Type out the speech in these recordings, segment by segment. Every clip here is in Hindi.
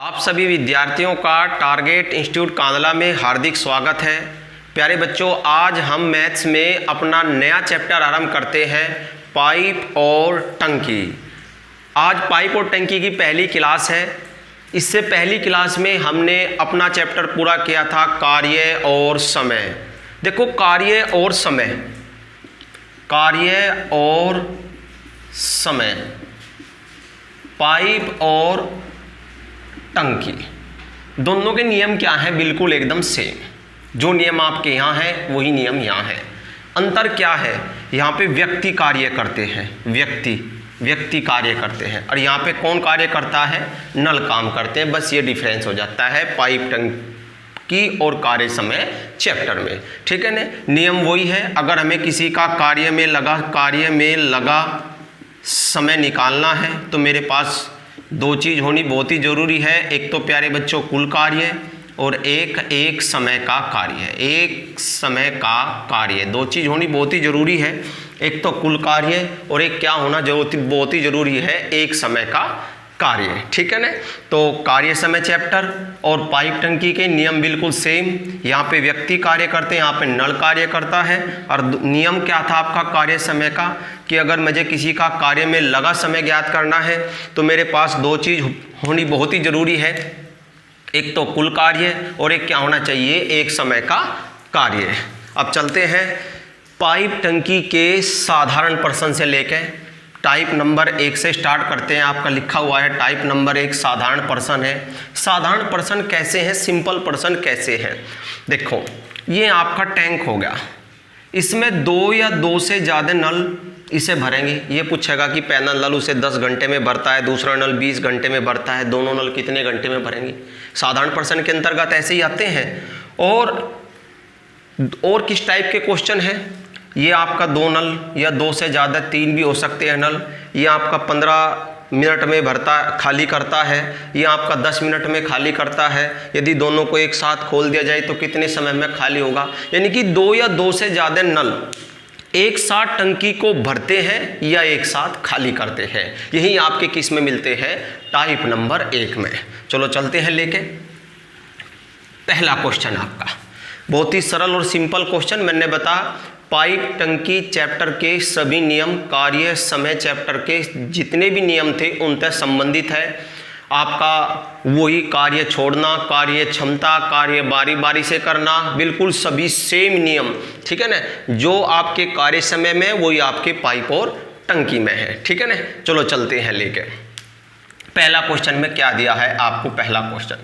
आप सभी विद्यार्थियों का टारगेट इंस्टीट्यूट कांदला में हार्दिक स्वागत है। प्यारे बच्चों, आज हम मैथ्स में अपना नया चैप्टर आरंभ करते हैं, पाइप और टंकी। आज पाइप और टंकी की पहली क्लास है। इससे पहली क्लास में हमने अपना चैप्टर पूरा किया था कार्य और समय। देखो, कार्य और समय, कार्य और समय, पाइप और टंकी, दोनों के नियम क्या हैं? बिल्कुल एकदम सेम। जो नियम आपके यहाँ है वही नियम यहाँ है। अंतर क्या है? यहाँ पे व्यक्ति कार्य करते हैं, व्यक्ति कार्य करते हैं, और यहाँ पे कौन कार्य करता है? नल काम करते हैं। बस ये डिफरेंस हो जाता है पाइप टंकी और कार्य समय चैप्टर में। ठीक है ना? नियम वही है। अगर हमें किसी का कार्य में लगा समय निकालना है तो मेरे पास दो चीज़ होनी बहुत ही ज़रूरी है। एक तो प्यारे बच्चों कुल कार्य, और एक समय का कार्य। एक समय का कार्य, दो चीज़ होनी बहुत ही ज़रूरी है। एक तो कुल कार्य और एक क्या होना बहुत ही ज़रूरी है, एक समय का कार्य। ठीक है ना? तो कार्य समय चैप्टर और पाइप टंकी के नियम बिल्कुल सेम। यहाँ पे व्यक्ति कार्य करते हैं, यहाँ पे नल कार्य करता है। और नियम क्या था आपका कार्य समय का, कि अगर मुझे किसी का कार्य में लगा समय ज्ञात करना है तो मेरे पास दो चीज़ होनी बहुत ही ज़रूरी है। एक तो कुल कार्य और एक क्या होना चाहिए, एक समय का कार्य। अब चलते हैं पाइप टंकी के साधारण प्रश्न से लेकर टाइप नंबर 1 से स्टार्ट करते हैं। आपका लिखा हुआ है टाइप नंबर 1 साधारण प्रश्न है। साधारण प्रश्न कैसे हैं, सिंपल प्रश्न कैसे हैं? देखो, ये आपका टैंक हो गया, इसमें दो या दो से ज़्यादा नल इसे भरेंगे। ये पूछेगा कि पहला नल उसे 10 घंटे में भरता है, दूसरा नल 20 घंटे में भरता है, दोनों नल कितने घंटे में भरेंगे? साधारण प्रश्न के अंतर्गत ऐसे ही आते हैं। और किस टाइप के क्वेश्चन है? ये आपका दो नल या दो से ज़्यादा, तीन भी हो सकते हैं नल। ये आपका 15 मिनट में खाली करता है, ये आपका 10 मिनट में खाली करता है। यदि दोनों को एक साथ खोल दिया जाए तो कितने समय में खाली होगा? यानी कि दो या दो से ज़्यादा नल एक साथ टंकी को भरते हैं या एक साथ खाली करते हैं। यही आपके किस में मिलते हैं? टाइप नंबर 1 में। चलो चलते हैं लेके पहला क्वेश्चन। आपका बहुत ही सरल और सिंपल क्वेश्चन। मैंने बताया पाइप टंकी चैप्टर के सभी नियम कार्य समय चैप्टर के जितने भी नियम थे उनसे संबंधित है। आपका वही कार्य छोड़ना, कार्य क्षमता, कार्य बारी बारी से करना, बिल्कुल सभी सेम नियम। ठीक है ना? जो आपके कार्य समय में वही आपके पाइप और टंकी में है। ठीक है ना? चलो चलते हैं लेके पहला क्वेश्चन में क्या दिया है आपको। पहला क्वेश्चन,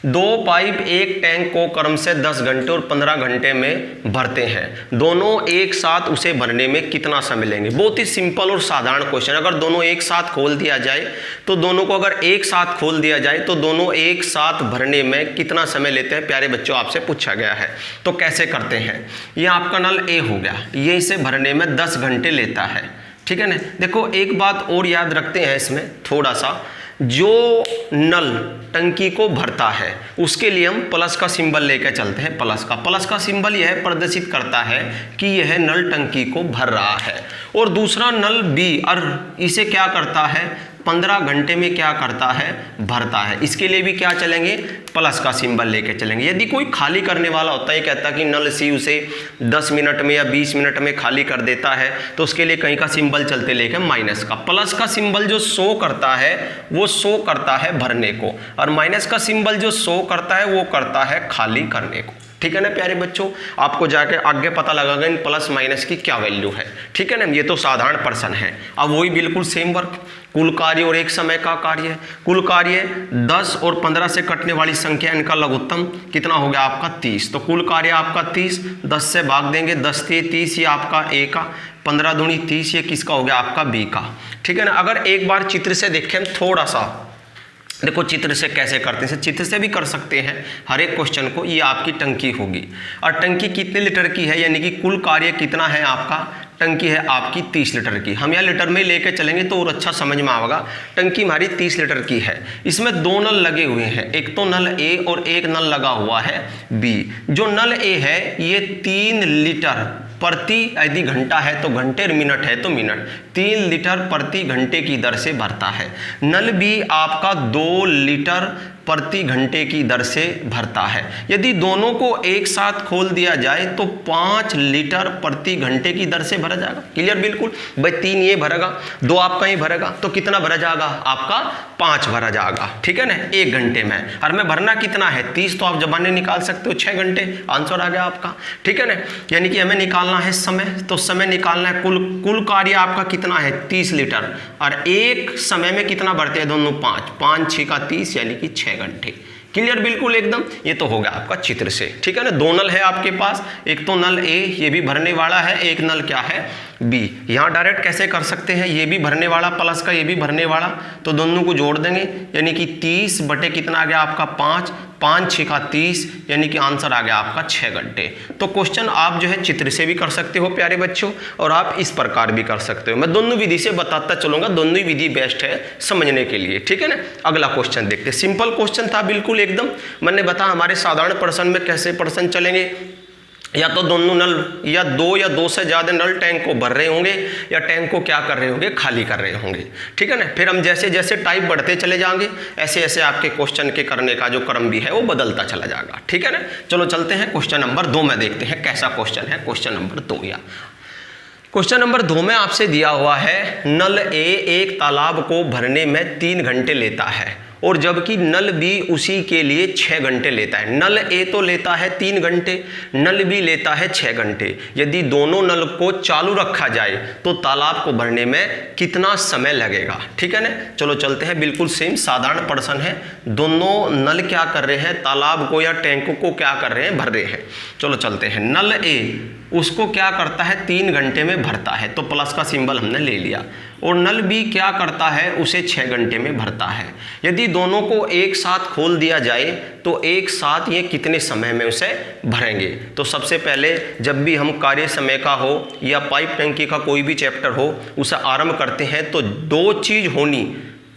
दो पाइप एक टैंक को क्रम से 10 घंटे और 15 घंटे में भरते हैं। दोनों एक साथ उसे भरने में कितना समय लेंगे? बहुत ही सिंपल और साधारण क्वेश्चन। अगर दोनों एक साथ खोल दिया जाए तो दोनों को अगर एक साथ खोल दिया जाए तो दोनों एक साथ भरने में कितना समय लेते हैं? प्यारे बच्चों, आपसे पूछा गया है। तो कैसे करते हैं? ये आपका नल ए हो गया, ये इसे भरने में 10 घंटे लेता है। ठीक है ना? देखो, एक बात और याद रखते हैं इसमें थोड़ा सा, जो नल टंकी को भरता है उसके लिए हम प्लस का सिंबल लेकर चलते हैं। प्लस का सिंबल यह प्रदर्शित करता है कि यह नल टंकी को भर रहा है। और दूसरा नल बी, और इसे क्या करता है? 15 घंटे में क्या करता है? भरता है। इसके लिए भी क्या चलेंगे? प्लस का सिंबल लेके चलेंगे। यदि कोई खाली करने वाला होता है, कहता है कि नल सी उसे 10 मिनट में या 20 मिनट में खाली कर देता है, तो उसके लिए कहीं का सिंबल चलते लेके माइनस का। प्लस का सिंबल जो शो करता है वो शो करता है भरने को, और माइनस का सिंबल जो शो करता है वो करता है खाली करने को। ठीक है ना प्यारे बच्चों? आपको जाके आगे पता लगेगा इन प्लस माइनस की क्या वैल्यू है। ठीक है ना? ये तो साधारण प्रश्न है। अब वही बिल्कुल सेम वर्क, कुल कार्य और एक समय का कार्य। कुल कार्य 10 और 15 से कटने वाली संख्या, इनका लघुत्तम कितना हो गया आपका? 30। तो कुल कार्य आपका 30, 10 से भाग देंगे, 10 से 30 ये आपका ए का, 15 दूनी 30 ये किसका हो गया? आपका बी का। ठीक है ना? अगर एक बार चित्र से देखें थोड़ा सा, देखो चित्र से कैसे करते हैं, चित्र से भी कर सकते हैं हर एक क्वेश्चन को। ये आपकी टंकी होगी, और टंकी कितने लीटर की है, यानी कि कुल कार्य कितना है आपका? टंकी है आपकी 30 लीटर की। हम यहाँ लीटर में लेके चलेंगे तो और अच्छा समझ में आएगा। टंकी हमारी 30 लीटर की है। इसमें दो नल लगे हुए हैं, एक तो नल ए और एक नल लगा हुआ है बी। जो नल ए है ये 3 लीटर प्रति, यदि घंटा है तो घंटे, मिनट है तो मिनट, 3 लीटर प्रति घंटे की दर से भरता है। नल बी आपका 2 लीटर प्रति घंटे की दर से भरता है। यदि दोनों को एक साथ खोल दिया जाए तो 5 लीटर प्रति घंटे की दर से भरा जाएगा। क्लियर? बिल्कुल भाई, 3 ये भरेगा, 2 आपका ही भरेगा, तो कितना भरा जाएगा आपका 5 भरा जाएगा। ठीक है ना, 1 घंटे में। और में भरना कितना है 30, तो आप जबाने निकाल सकते हो 6 घंटे, आंसर आ गया आपका। ठीक है ना, यानी कि हमें निकालना है समय, तो समय निकालना है, कुल कार्य आपका कितना है 30 लीटर, और एक समय में कितना भरते हैं दोनों 5, 5 6 का 30 यानी कि 6 घंटे। क्लियर? बिल्कुल एकदम। ये तो होगा आपका चित्र से। ठीक है ना, 2 नल है आपके पास, एक तो नल ए ये भी भरने वाला है, एक नल क्या है बी। यहाँ डायरेक्ट कैसे कर सकते हैं, ये भी भरने वाला प्लस का ये भी भरने वाला, तो दोनों को जोड़ देंगे, यानी कि 30 बटे कितना आ गया आपका 5, 5 6 का 30, यानी कि आंसर आ गया आपका 6 घंटे। तो क्वेश्चन आप जो है चित्र से भी कर सकते हो प्यारे बच्चों, और आप इस प्रकार भी कर सकते हो। मैं दोनों विधि से बताता चलूंगा, दोनों ही विधि बेस्ट है समझने के लिए। ठीक है ना, अगला क्वेश्चन देखते हैं। सिंपल क्वेश्चन था बिल्कुल एकदम। मैंने बताया हमारे साधारण प्रश्न में कैसे प्रश्न चलेंगे, या तो दोनों नल या 2 से ज़्यादा नल टैंक को भर रहे होंगे, या टैंक को क्या कर रहे होंगे खाली कर रहे होंगे। ठीक है ना, फिर हम जैसे जैसे टाइप बढ़ते चले जाएंगे, ऐसे ऐसे आपके क्वेश्चन के करने का जो क्रम भी है वो बदलता चला जाएगा। ठीक है ना, चलो चलते हैं क्वेश्चन नंबर 2 में, देखते हैं कैसा क्वेश्चन है क्वेश्चन नंबर 2। या क्वेश्चन नंबर 2 में आपसे दिया हुआ है, नल ए एक तालाब को भरने में 3 घंटे लेता है, और जबकि नल बी उसी के लिए 6 घंटे लेता है। नल ए तो लेता है 3 घंटे, नल बी लेता है 6 घंटे। यदि दोनों नल को चालू रखा जाए तो तालाब को भरने में कितना समय लगेगा। ठीक है ना, चलो चलते हैं, बिल्कुल सेम साधारण प्रश्न है। दोनों नल क्या कर रहे हैं, तालाब को या टैंक को क्या कर रहे हैं, भर रहे हैं। चलो चलते हैं, नल ए उसको क्या करता है 3 घंटे में भरता है, तो प्लस का सिंबल हमने ले लिया, और नल बी क्या करता है उसे 6 घंटे में भरता है। यदि दोनों को एक साथ खोल दिया जाए तो एक साथ ये कितने समय में उसे भरेंगे। तो सबसे पहले जब भी हम कार्य समय का हो या पाइप टंकी का कोई भी चैप्टर हो उसे आरंभ करते हैं, तो 2 चीज होनी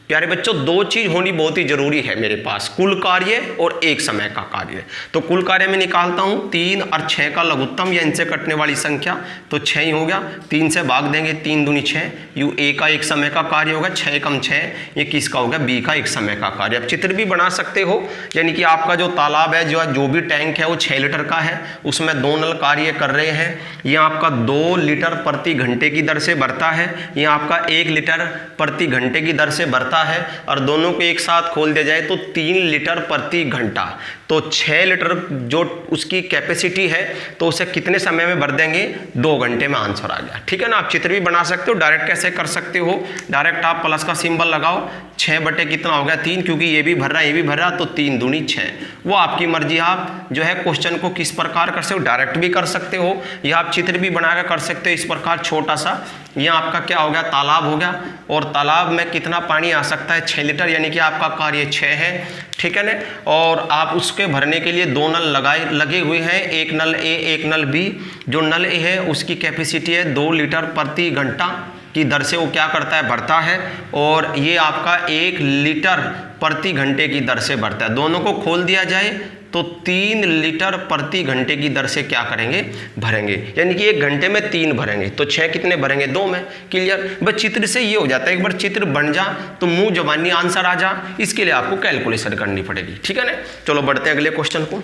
प्यारे बच्चों, 2 चीज होनी बहुत ही जरूरी है मेरे पास, कुल कार्य और एक समय का कार्य। तो कुल कार्य में निकालता हूं 3 और 6 का लघुत्तम या इनसे कटने वाली संख्या, तो 6 ही हो गया। 3 से भाग देंगे, 3 दूनी 6, यू ए का एक समय का कार्य होगा, 6 कम 6 ये किसका होगा, बी का एक समय का कार्य। अब चित्र भी बना सकते हो, यानी कि आपका जो तालाब है, जो भी टैंक है वो 6 लीटर का है, उसमें 2 नल कार्य कर रहे हैं। ये आपका 2 लीटर प्रति घंटे की दर से भरता है, ये आपका 1 लीटर प्रति घंटे की दर से भरता है, और दोनों को एक साथ खोल दिया जाए तो 3 लीटर प्रति घंटा। तो 6 लीटर जो उसकी कैपेसिटी है, तो उसे कितने समय में भर देंगे, 2 घंटे में आंसर आ गया। ठीक है ना, आप चित्र भी बना सकते हो, डायरेक्ट कैसे कर सकते हो, डायरेक्ट आप प्लस का सिंबल लगाओ, 6 बटे कितना हो गया 3, क्योंकि ये भी भर रहा है ये भी भर रहा, तो 3 दूनी 6। वो आपकी मर्जी, आप जो है क्वेश्चन को किस प्रकार कर सकते हो, डायरेक्ट भी कर सकते हो या आप चित्र भी बनाकर कर सकते हो इस प्रकार। छोटा सा ये आपका क्या हो गया, तालाब हो गया, और तालाब में कितना पानी आ सकता है 6 लीटर, यानी कि आपका कार्य 6 है। ठीक है ना, और आप उसके भरने के लिए 2 नल लगे हुए हैं, एक नल ए एक नल बी। जो नल ए है उसकी कैपेसिटी है 2 लीटर प्रति घंटा की दर से वो क्या करता है, भरता है, और ये आपका 1 लीटर प्रति घंटे की दर से भरता है। दोनों को खोल दिया जाए तो 3 लीटर प्रति घंटे की दर से क्या करेंगे, भरेंगे, यानी कि 1 घंटे में 3 भरेंगे, तो 6 कितने भरेंगे, 2 में। क्लियर? बस चित्र से ये हो जाता है, एक बार चित्र बन जा तो मुंह जबानी आंसर आ जा, इसके लिए आपको कैलकुलेशन करनी पड़ेगी। ठीक है ना, चलो बढ़ते हैं अगले क्वेश्चन को।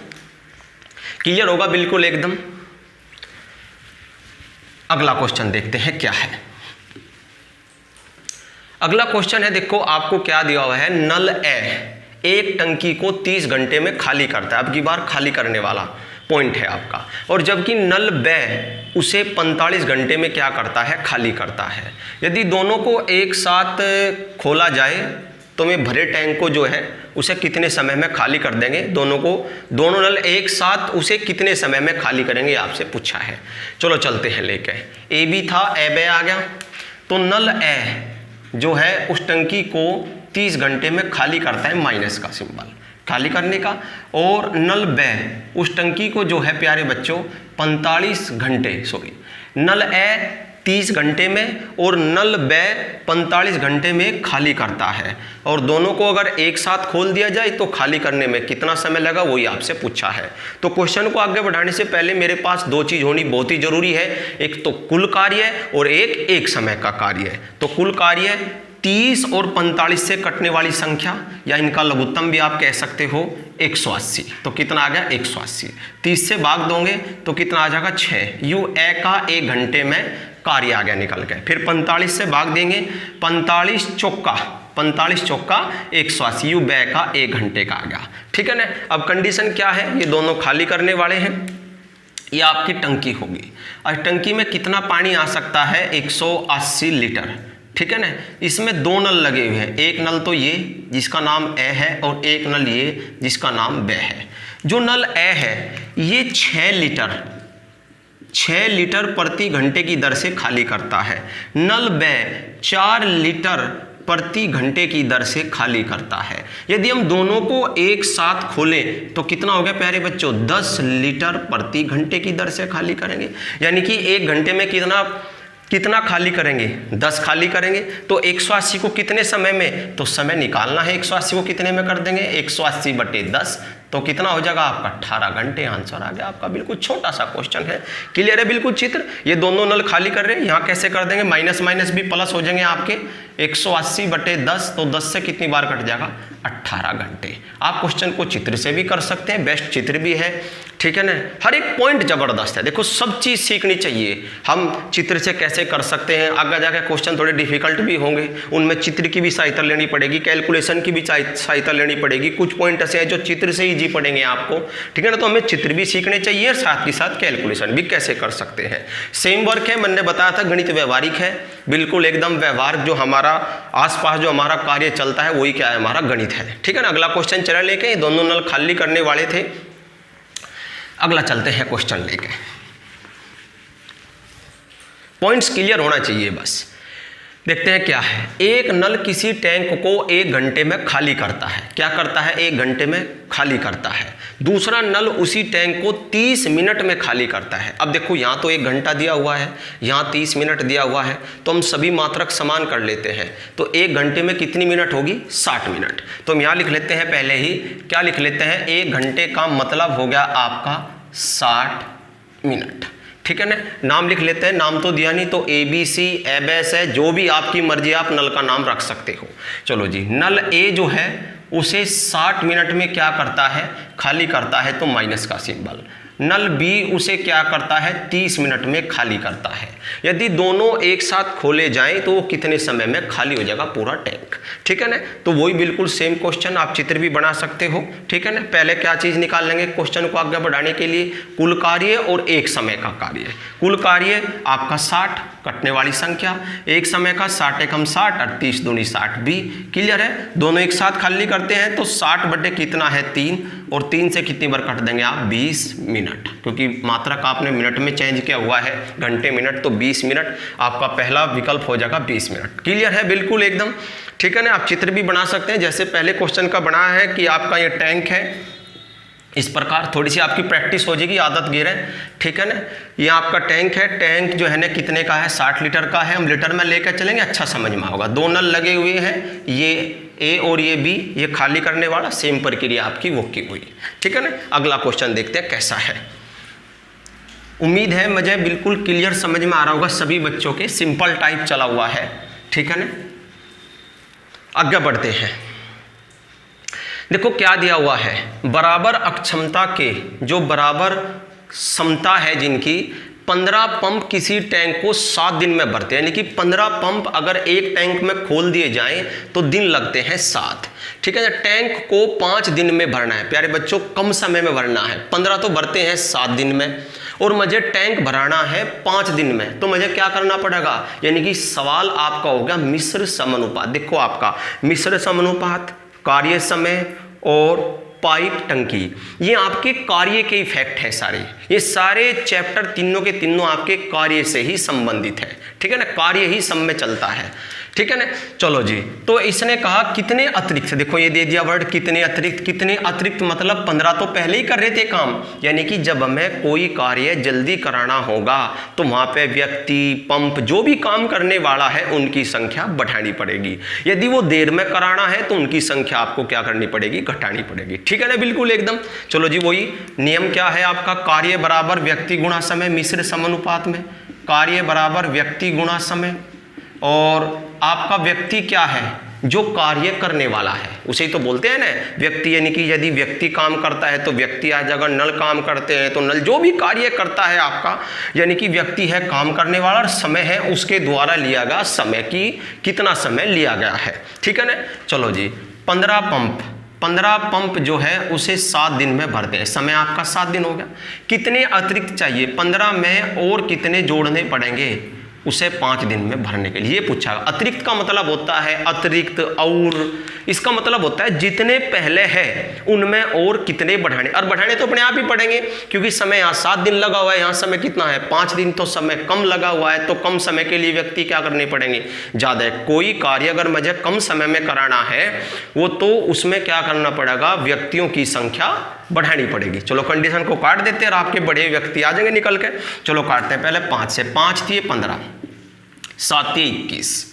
क्लियर होगा बिल्कुल एकदम। अगला क्वेश्चन देखते हैं क्या है। अगला क्वेश्चन है, देखो आपको क्या दिया हुआ है, नल ए एक टंकी को 30 घंटे में खाली करता है, अब की बार खाली करने वाला पॉइंट है आपका, और जबकि नल बे उसे 45 घंटे में क्या करता है, खाली करता है। यदि दोनों को एक साथ खोला जाए तो मैं भरे टैंक को जो है उसे कितने समय में खाली कर देंगे, दोनों नल एक साथ उसे कितने समय में खाली करेंगे आपसे पूछा है। चलो चलते हैं लेके, ए बी था, ए बे आ गया, तो नल ए जो है उस टंकी को 30 घंटे में खाली करता है, माइनस का सिंबल खाली करने का, और नल बे उस टंकी को जो है प्यारे बच्चों 45 घंटे, नल ए 30 घंटे में और नल बे 45 घंटे में खाली करता है, और दोनों को अगर एक साथ खोल दिया जाए तो खाली करने में कितना समय लगा वही आपसे पूछा है। तो क्वेश्चन को आगे बढ़ाने से पहले मेरे पास 2 चीज होनी बहुत ही जरूरी है, एक तो कुल कार्य और एक समय का कार्य। तो कुल कार्य 30 और 45 से कटने वाली संख्या, या इनका लघुत्तम भी आप कह सकते हो 180। तो कितना आ गया 180। 30 से भाग दोगे तो कितना आ जाएगा 6। यू ए का 1 घंटे में कार्य आ गया निकल के। फिर 45 से भाग देंगे, 45 चौका 180, यू बै का 1 घंटे का आ गया। ठीक है ना। अब कंडीशन क्या है, ये दोनों खाली करने वाले हैं, ये आपकी टंकी होगी और टंकी में कितना पानी आ सकता है 180 लीटर। ठीक है ना। इसमें 2 नल लगे हुए हैं, एक नल तो ये जिसका नाम ए है और एक नल ये जिसका नाम बे है। जो नल ए है ये 6 लीटर प्रति घंटे की दर से खाली करता है। नल बे 4 लीटर प्रति घंटे की दर से खाली करता है। यदि हम दोनों को एक साथ खोलें तो कितना हो गया प्यारे बच्चों, 10 लीटर प्रति घंटे की दर से खाली करेंगे। यानी कि 1 घंटे में कितना खाली करेंगे, 10 खाली करेंगे। तो 180 को कितने समय में, तो समय निकालना है, 180 को कितने में कर देंगे, 180/10, तो कितना हो जाएगा आपका 18 घंटे। आंसर आ गया आपका। बिल्कुल छोटा सा क्वेश्चन है, क्लियर है बिल्कुल चित्र। ये दोनों नल खाली कर रहे हैं, यहाँ कैसे कर देंगे, माइनस माइनस भी प्लस हो जाएंगे आपके, 180/10, तो 10 से कितनी बार कट जाएगा, 18 घंटे। आप क्वेश्चन को चित्र से भी कर सकते हैं, बेस्ट चित्र भी है। ठीक है ना। हर एक पॉइंट जबरदस्त है। देखो सब चीज़ सीखनी चाहिए। हम चित्र से कैसे कर सकते हैं, आगे जाकर क्वेश्चन थोड़े डिफिकल्ट भी होंगे, उनमें चित्र की भी सहायता लेनी पड़ेगी, कैलकुलेशन की भी सहायता लेनी पड़ेगी। कुछ पॉइंट ऐसे हैं जो चित्र से इजी पड़ेंगे आपको। ठीक है ना। तो हमें चित्र भी सीखने चाहिए और साथ ही साथ कैलकुलेशन भी कैसे कर सकते हैं। सेम वर्क है, मैंने बताया था गणित व्यवहारिक है, बिल्कुल एकदम व्यवहार, जो हमारा आसपास जो हमारा कार्य चलता है वही क्या है, हमारा गणित है। ठीक है ना। अगला क्वेश्चन चला लेके, दोनों नल खाली करने वाले थे। अगला चलते हैं क्वेश्चन लेके। पॉइंट्स क्लियर होना चाहिए बस। देखते हैं क्या है। एक नल किसी टैंक को 1 घंटे में खाली करता है। क्या करता है, 1 घंटे में खाली करता है। दूसरा नल उसी टैंक को 30 मिनट में खाली करता है। अब देखो यहाँ तो 1 घंटा दिया हुआ है, यहाँ 30 मिनट दिया हुआ है, तो हम सभी मात्रक समान कर लेते हैं। तो 1 घंटे में कितनी मिनट होगी, 60 मिनट। तो हम यहाँ लिख लेते हैं, पहले ही क्या लिख लेते हैं, 1 घंटे का मतलब हो गया आपका 60 मिनट। ठीक है ना। नाम लिख लेते हैं, नाम तो दिया नहीं, तो ABC, एबेस है, जो भी आपकी मर्जी, आप नल का नाम रख सकते हो। चलो जी, नल ए जो है उसे 60 मिनट में क्या करता है, खाली करता है, तो माइनस का सिंबल। नल बी उसे क्या करता है, 30 मिनट में खाली करता है। यदि दोनों एक साथ खोले जाएं तो वो कितने समय में खाली हो जाएगा पूरा टैंक। ठीक है ना। तो वही बिल्कुल सेम क्वेश्चन, आप चित्र भी बना सकते हो। ठीक है ना। पहले क्या चीज़ निकाल लेंगे क्वेश्चन को आगे बढ़ाने के लिए, कुल कार्य और एक समय का कार्य। कुल कार्य आपका 60, कटने वाली संख्या, एक समय का 60 एकम 60 और 30 दूनी 60 भी। क्लियर है। दोनों एक साथ खाली करते हैं तो 60 बटे कितना है 3, और 3 से कितनी बार कट देंगे आप, 20 मिनट, क्योंकि मात्रक आपने मिनट में चेंज किया हुआ है, घंटे मिनट, तो 20 मिनट आपका पहला विकल्प हो जाएगा 20 मिनट। क्लियर है बिल्कुल एकदम। ठीक है ना। आप चित्र भी बना सकते हैं, जैसे पहले क्वेश्चन का बना है कि आपका ये टैंक है, इस प्रकार थोड़ी सी आपकी प्रैक्टिस हो जाएगी, आदत गिरे। ठीक है ना। ये आपका टैंक है, टैंक जो है ना कितने का है, 60 लीटर का है। हम लीटर में लेकर चलेंगे, अच्छा समझ में होगा। 2 नल लगे हुए हैं, ये ए और ये बी, ये खाली करने वाला, सेम प्रक्रिया आपकी वो की हुई। ठीक है ना। अगला क्वेश्चन देखते हैं कैसा है। उम्मीद है मुझे बिल्कुल क्लियर समझ में आ रहा होगा सभी बच्चों के, सिंपल टाइप चला हुआ है। ठीक है ना। आगे बढ़ते हैं। देखो क्या दिया हुआ है, बराबर अक्षमता के, जो बराबर क्षमता है जिनकी, 15 पंप किसी टैंक को 7 दिन में भरते हैं। यानी कि 15 पंप अगर एक टैंक में खोल दिए जाएं तो दिन लगते हैं 7। ठीक है। टैंक को 5 दिन में भरना है प्यारे बच्चों, कम समय में भरना है। 15 तो भरते हैं 7 दिन में, और मुझे टैंक भराना है 5 दिन में, तो मुझे क्या करना पड़ेगा, यानी कि सवाल आपका हो गया मिश्र समानुपात। देखो आपका मिश्र समानुपात, कार्य समय और पाइप टंकी, ये आपके कार्य के इफेक्ट है सारे। ये सारे चैप्टर तीनों के तीनों आपके कार्य से ही संबंधित है। ठीक है ना। कार्य ही सब में चलता है। ठीक है ना। चलो जी, तो इसने कहा कितने अतिरिक्त, देखो ये दे दिया वर्ड कितने अतिरिक्त। कितने अतिरिक्त मतलब 15 तो पहले ही कर रहे थे काम, यानी कि जब हमें कोई कार्य जल्दी कराना होगा तो वहां पे व्यक्ति, पंप, जो भी काम करने वाला है उनकी संख्या बढ़ानी पड़ेगी। यदि वो देर में कराना है तो उनकी संख्या आपको क्या करनी पड़ेगी, घटानी पड़ेगी। ठीक है ना बिल्कुल एकदम। चलो जी, वही नियम क्या है आपका, कार्य बराबर व्यक्ति गुणा समय, मिश्र समानुपात में कार्य बराबर व्यक्ति गुणा समय, और आपका व्यक्ति क्या है, जो कार्य करने वाला है, उसे ही तो बोलते हैं ना व्यक्ति, यानी कि यदि व्यक्ति काम करता है तो व्यक्ति आ जाएगा, नल काम करते हैं तो नल, जो भी कार्य करता है आपका, यानी कि व्यक्ति है काम करने वाला, और समय है उसके द्वारा लिया गया समय की कितना समय लिया गया है, ठीक है ना। चलो जी, 15 पंप जो है उसे 7 दिन में भरते हैं, समय आपका 7 दिन हो गया। कितने अतिरिक्त चाहिए, 15 में और कितने जोड़ने पड़ेंगे उसे 5 दिन में भरने के लिए पूछा। अतिरिक्त का मतलब होता है अतिरिक्त, और इसका मतलब होता है जितने पहले है उनमें और कितने बढ़ाने, और बढ़ाने तो अपने आप ही पड़ेंगे क्योंकि समय यहाँ 7 दिन लगा हुआ है, यहाँ समय कितना है 5 दिन, तो समय कम लगा हुआ है, तो कम समय के लिए व्यक्ति क्या करने पड़ेंगे, ज़्यादा है। कोई कार्य अगर मुझे कम समय में कराना है वो तो उसमें क्या करना पड़ेगा, व्यक्तियों की संख्या बढ़ानी पड़ेगी। चलो कंडीशन को काट देते हैं और आपके बड़े व्यक्ति आ जाएंगे निकल के। चलो काटते हैं पहले 5 से, 5 थी 15, 7 थी 21,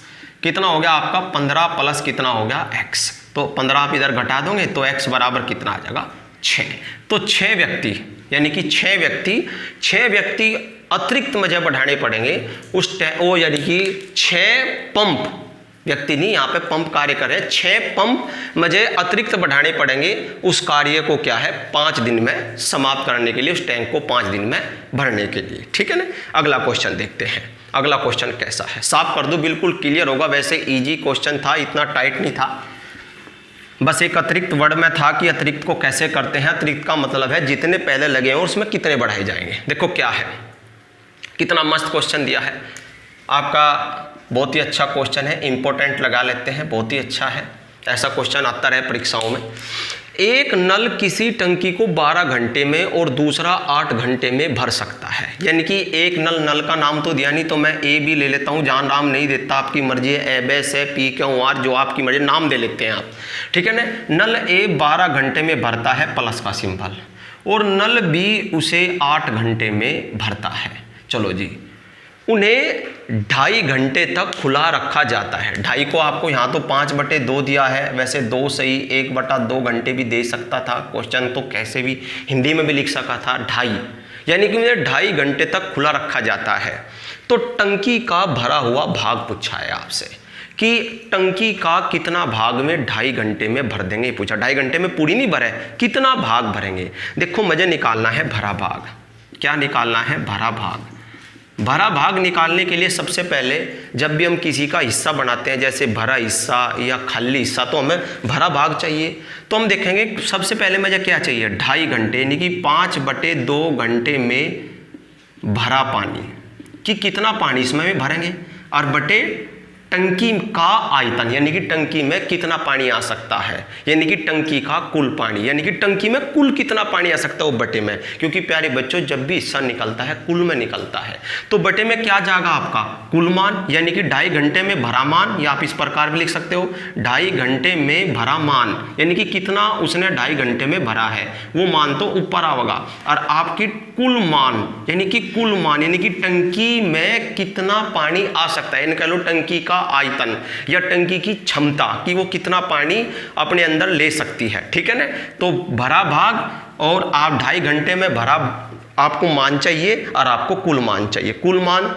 कितना हो गया आपका 15 प्लस कितना हो गया x, तो 15 आप इधर घटा दोगे तो x बराबर कितना आ जाएगा 6। तो 6 व्यक्ति, यानी कि 6 व्यक्ति अतिरिक्त मुझे बढ़ाने पड़ेंगे उस वो, यानी कि 6 पंप, व्यक्ति नहीं यहाँ पे पंप कार्य कर रहे हैं, 6 पंप मुझे अतिरिक्त बढ़ाने पड़ेंगे उस कार्य को क्या है 5 दिन में समाप्त करने के लिए, उस टैंक को 5 दिन में भरने के लिए, ठीक है ना। अगला क्वेश्चन देखते हैं, अगला क्वेश्चन कैसा है, साफ कर दूं बिल्कुल क्लियर होगा। वैसे इजी क्वेश्चन था, इतना टाइट नहीं था, बस एक अतिरिक्त वर्ड में था कि अतिरिक्त को कैसे करते हैं। अतिरिक्त का मतलब है जितने पहले लगे हैं उसमें कितने बढ़ाए जाएंगे। देखो क्या है, कितना मस्त क्वेश्चन दिया है आपका, बहुत ही अच्छा क्वेश्चन है, इंपॉर्टेंट लगा लेते हैं, बहुत ही अच्छा है, ऐसा क्वेश्चन आता रहे परीक्षाओं में। एक नल किसी टंकी को 12 घंटे में और दूसरा 8 घंटे में भर सकता है, यानी कि एक नल का नाम तो दिया नहीं, तो मैं ए भी ले लेता हूँ, जहाँ नाम नहीं देता आपकी मर्जी है, ए बेस है, पी क्यू आर, जो आपकी मर्जी नाम दे लेते हैं आप, ठीक है ना। नल ए 12 घंटे में भरता है, प्लस का सिंबल, और नल बी उसे 8 घंटे में भरता है। चलो जी, उन्हें 2.5 घंटे तक खुला रखा जाता है। 2.5 को आपको यहाँ तो 5/2 दिया है, वैसे 2 सही, 1/2 घंटे भी दे सकता था, क्वेश्चन तो कैसे भी हिंदी में भी लिख सका था 2.5, यानी कि मुझे 2.5 घंटे तक खुला रखा जाता है। तो टंकी का भरा हुआ भाग पूछा है आपसे कि टंकी का कितना भाग में 2.5 घंटे में भर देंगे, पूछा। 2.5 घंटे में पूरी नहीं भरे, कितना भाग भरेंगे। देखो मुझे निकालना है भरा भाग, क्या निकालना है भरा भाग। भरा भाग निकालने के लिए सबसे पहले जब भी हम किसी का हिस्सा बनाते हैं, जैसे भरा हिस्सा या खाली हिस्सा, तो हमें भरा भाग चाहिए। तो हम देखेंगे सबसे पहले मुझे क्या चाहिए, 2.5 घंटे, यानी कि 5/2 घंटे में भरा पानी, कि कितना पानी इसमें भी भरेंगे, और बटे टंकी का आयतन, यानी कि टंकी में कितना पानी आ सकता है, यानी कि टंकी का कुल पानी, यानी कि टंकी में कुल कितना पानी आ सकता है वो बटे में, क्योंकि प्यारे बच्चों जब भी हिस्सा निकलता है कुल में निकलता है, तो बटे में क्या जाएगा आपका कुल मान, यानी कि 2.5 घंटे में भरा मान, या आप इस प्रकार भी लिख सकते हो 2.5 घंटे में भरा मान, यानी कि कितना उसने 2.5 घंटे में भरा है वो मान तो ऊपर आएगा, और आपकी कुल मान, यानी कि कुल मान, यानी कि टंकी में कितना पानी आ सकता है, यानी कह लो टंकी का आयतन या टंकी की क्षमता कि वो कितना पानी अपने अंदर ले सकती है, ठीक है ना। तो भरा भाग और आप 2.5 घंटे में भरा आपको मान चाहिए और आपको कुल मान चाहिए। कुल मान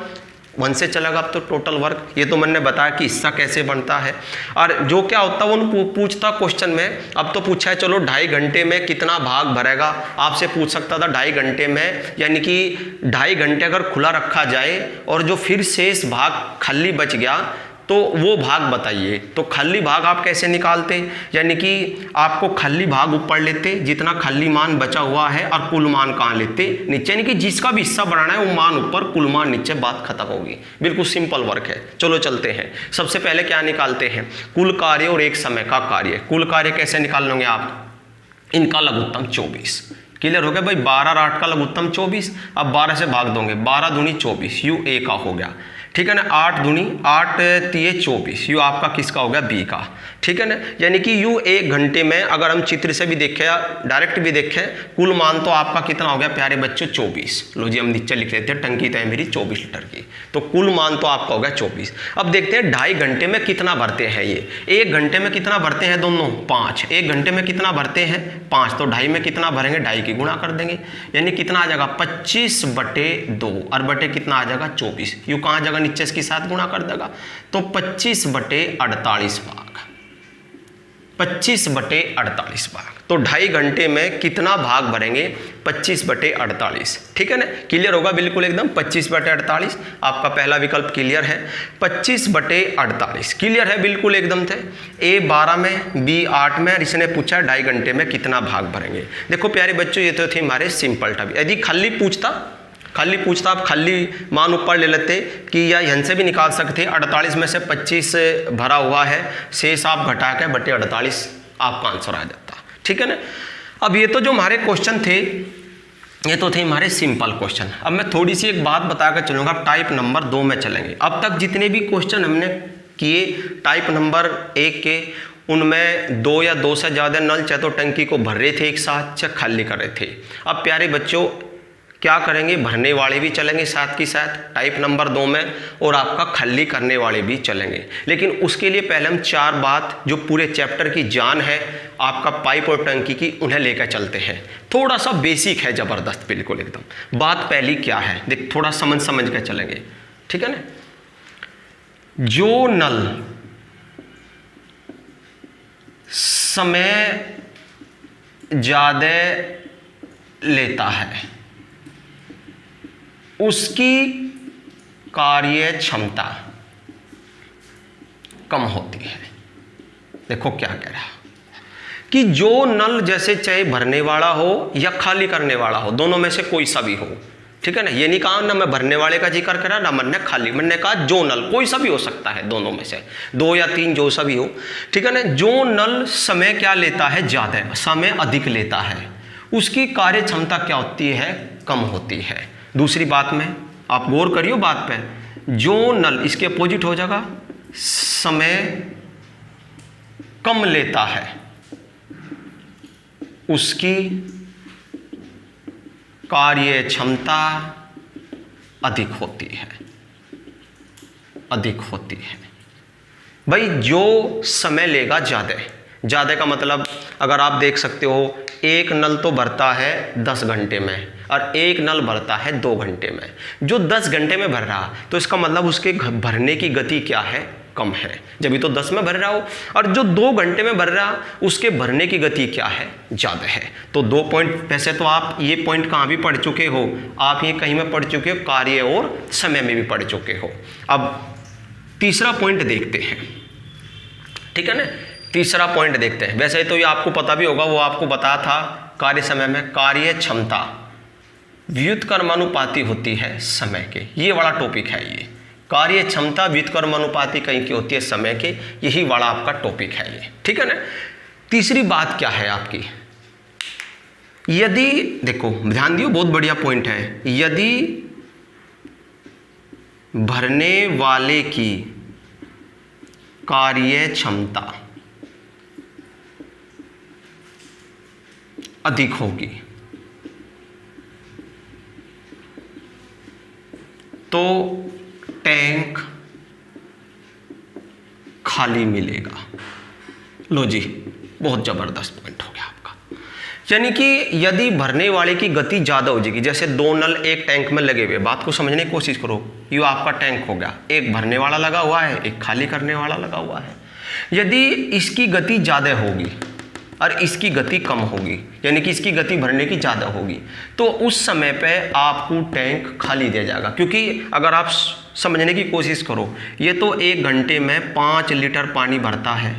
1 से चलेगा अब तो टोटल वर्क, ये तो मैंने बताया कि हिस्सा कैसे बनता है। और जो क्या होता है वो पूछता क्वेश्चन में, अब तो पूछा है चलो 2.5 घंटे में कितना भाग भरेगा, आपसे पूछ सकता था 2.5 घंटे में, यानी कि 2.5 घंटे अगर खुला रखा जाए और जो फिर शेष भाग खाली बच गया तो वो भाग बताइए। तो खाली भाग आप कैसे निकालते, यानी कि आपको खाली भाग ऊपर लेते, जितना खाली मान बचा हुआ है, और कुल मान कहाँ लेते नीचे, यानी कि जिसका भी हिस्सा बढ़ाना है वो मान ऊपर कुल मान नीचे, बात खत्म होगी। बिल्कुल सिंपल वर्क है। चलो चलते हैं, सबसे पहले क्या निकालते हैं, कुल कार्य और एक समय का कार्य। कुल कार्य कैसे निकाल लोगे आप, इनका लघुत्तम 24, क्लियर हो गया भाई, 12 और 8 का लघुत्तम 24, अब 12 से भाग दोगे, 12 दूनी 24, यू ए का हो गया, ठीक है ना, 8 दूनी 8 तिये 24, यू आपका किसका हो गया बी का, ठीक है ना। यानी कि यू 1 घंटे में अगर हम चित्र से भी देखें या डायरेक्ट भी देखें, कुल मान तो आपका कितना हो गया प्यारे बच्चों 24। लो जी हम नीचे लिख लेते हैं, टंकी तो है मेरी 24 लीटर की, तो कुल मान तो आपका हो गया 24। अब देखते हैं 2.5 घंटे में कितना भरते हैं ये, 1 घंटे में कितना भरते हैं दोनों 5, 1 घंटे में कितना भरते हैं 5, तो 2.5 में कितना भरेंगे 2.5 की गुणा कर देंगे, यानी कितना आ जाएगा 25/2, और बटे कितना आ जाएगा 24, यू कहाँ जगह जाएगा, नीचे इसके साथ गुणा कर देगा। तो 25/48 भाग, 25/48 भाग। तो 2.5 घंटे में कितना भाग भरेंगे? 25/48। ठीक है ना, क्लियर होगा बिल्कुल एकदम। 25/48 आपका पहला विकल्प क्लियर है। 25/48 क्लियर है बिल्कुल एकदम थे। ए 12 में, बी 8 में, और इसने पूछा 2.5 घंटे में कितना भाग भरेंगे। देखो प्यारे बच्चों, ये तो थे हमारे सिंपल टर्म। यदि खाली पूछता आप खाली मान ऊपर ले लेते कि या यहाँ से भी निकाल सकते। 48 में से 25 भरा हुआ है, शेष आप घटा के बटे 48 आपका आंसर आ जाता। ठीक है ना। अब ये तो जो हमारे क्वेश्चन थे, ये तो थे हमारे सिंपल क्वेश्चन। अब मैं थोड़ी सी एक बात बता कर चलूँगा, टाइप नंबर 2 में चलेंगे। अब तक जितने भी क्वेश्चन हमने किए टाइप नंबर 1 के, उनमें 2 या 2 से ज़्यादा नल चाहे तो टंकी को भर रहे थे एक साथ, चाहे खाली कर रहे थे। अब प्यारे बच्चों क्या करेंगे, भरने वाले भी चलेंगे साथ के साथ टाइप नंबर 2 में, और आपका खाली करने वाले भी चलेंगे। लेकिन उसके लिए पहले हम 4 बात जो पूरे चैप्टर की जान है आपका पाइप और टंकी की, उन्हें लेकर चलते हैं। थोड़ा सा बेसिक है, ज़बरदस्त बिल्कुल एकदम। बात पहली क्या है, देख थोड़ा समझ कर चलेंगे। ठीक है ना। जो नल समय ज़्यादा लेता है उसकी कार्य क्षमता कम होती है। देखो क्या कह रहा कि जो नल जैसे चाहे भरने वाला हो या खाली करने वाला हो, दोनों में से कोई सा भी हो। ठीक है ना, ये नहीं कहा ना मैं भरने वाले का जिक्र करा ना मैंने खाली, मैंने कहा जो नल कोई सा भी हो सकता है, दोनों में से 2 या 3 जो सा भी हो। ठीक है ना। जो नल समय क्या लेता है, ज़्यादा समय अधिक लेता है, उसकी कार्य क्षमता क्या होती है, कम होती है। दूसरी बात में आप गौर करियो बात पे, जो नल इसके अपोजिट हो जाएगा, समय कम लेता है उसकी कार्य क्षमता अधिक होती है, अधिक होती है। भाई जो समय लेगा ज़्यादा का मतलब अगर आप देख सकते हो, एक नल तो भरता है 10 घंटे में और एक नल भरता है 2 घंटे में। जो 10 घंटे में भर रहा तो इसका मतलब उसके भरने की गति क्या है, कम है, जब भी तो 10 में भर रहा हो। और जो 2 घंटे में भर रहा उसके भरने की गति क्या है, ज़्यादा है। तो 2 पॉइंट, वैसे तो आप ये पॉइंट कहाँ भी पढ़ चुके हो, आप ये कहीं में पढ़ चुके हो, कार्य और समय में भी पढ़ चुके हो। अब तीसरा पॉइंट देखते हैं। ठीक है ना, तीसरा पॉइंट देखते हैं। वैसे तो ये आपको पता भी होगा, वो आपको बताया था कार्य समय में कार्य क्षमता व्युत्क्रमानुपाती होती है समय के। ये वाला टॉपिक है, ये कार्य क्षमता व्युत्क्रमानुपाती कहीं की होती है समय के, यही वाला आपका टॉपिक है ये। ठीक है ना। तीसरी बात क्या है आपकी, यदि देखो ध्यान दियो, बहुत बढ़िया पॉइंट है। यदि भरने वाले की कार्य क्षमता अधिक होगी तो टैंक खाली मिलेगा। लो जी, बहुत जबरदस्त पॉइंट हो गया आपका। यानी कि यदि भरने वाले की गति ज्यादा हो जाएगी, जैसे 2 नल एक टैंक में लगे हुए, बात को समझने की कोशिश करो। ये आपका टैंक हो गया, एक भरने वाला लगा हुआ है, एक खाली करने वाला लगा हुआ है। यदि इसकी गति ज्यादा होगी और इसकी गति कम होगी, यानी कि इसकी गति भरने की ज़्यादा होगी, तो उस समय पे आपको टैंक खाली दिया जाएगा। क्योंकि अगर आप समझने की कोशिश करो, ये तो 1 घंटे में 5 लीटर पानी भरता है,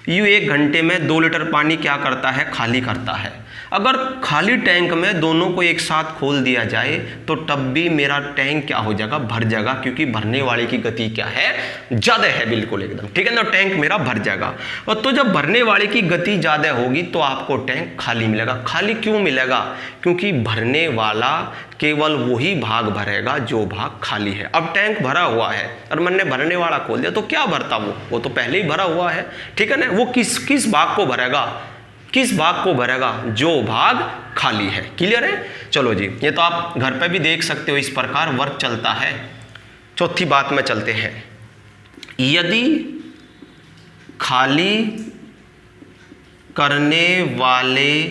यूँ 1 घंटे में 2 लीटर पानी क्या करता है, खाली करता है। अगर खाली टैंक में दोनों को एक साथ खोल दिया जाए तो तब भी मेरा टैंक क्या हो जाएगा, भर जाएगा, क्योंकि भरने वाले की गति क्या है, ज़्यादा है बिल्कुल एकदम। ठीक है ना, टैंक मेरा भर जाएगा। और तो जब भरने वाले की गति ज़्यादा होगी तो आपको टैंक खाली मिलेगा। खाली क्यों मिलेगा, क्योंकि भरने वाला केवल वही भाग भरेगा जो भाग खाली है। अब टैंक भरा हुआ है और मैंने भरने वाला खोल दिया तो क्या भरता, वो तो पहले ही भरा हुआ है। ठीक है ना, वो किस भाग को भरेगा, किस भाग को भरेगा, जो भाग खाली है। क्लियर है। चलो जी, ये तो आप घर पे भी देख सकते हो, इस प्रकार वर्क चलता है। चौथी बात में चलते हैं। यदि खाली करने वाले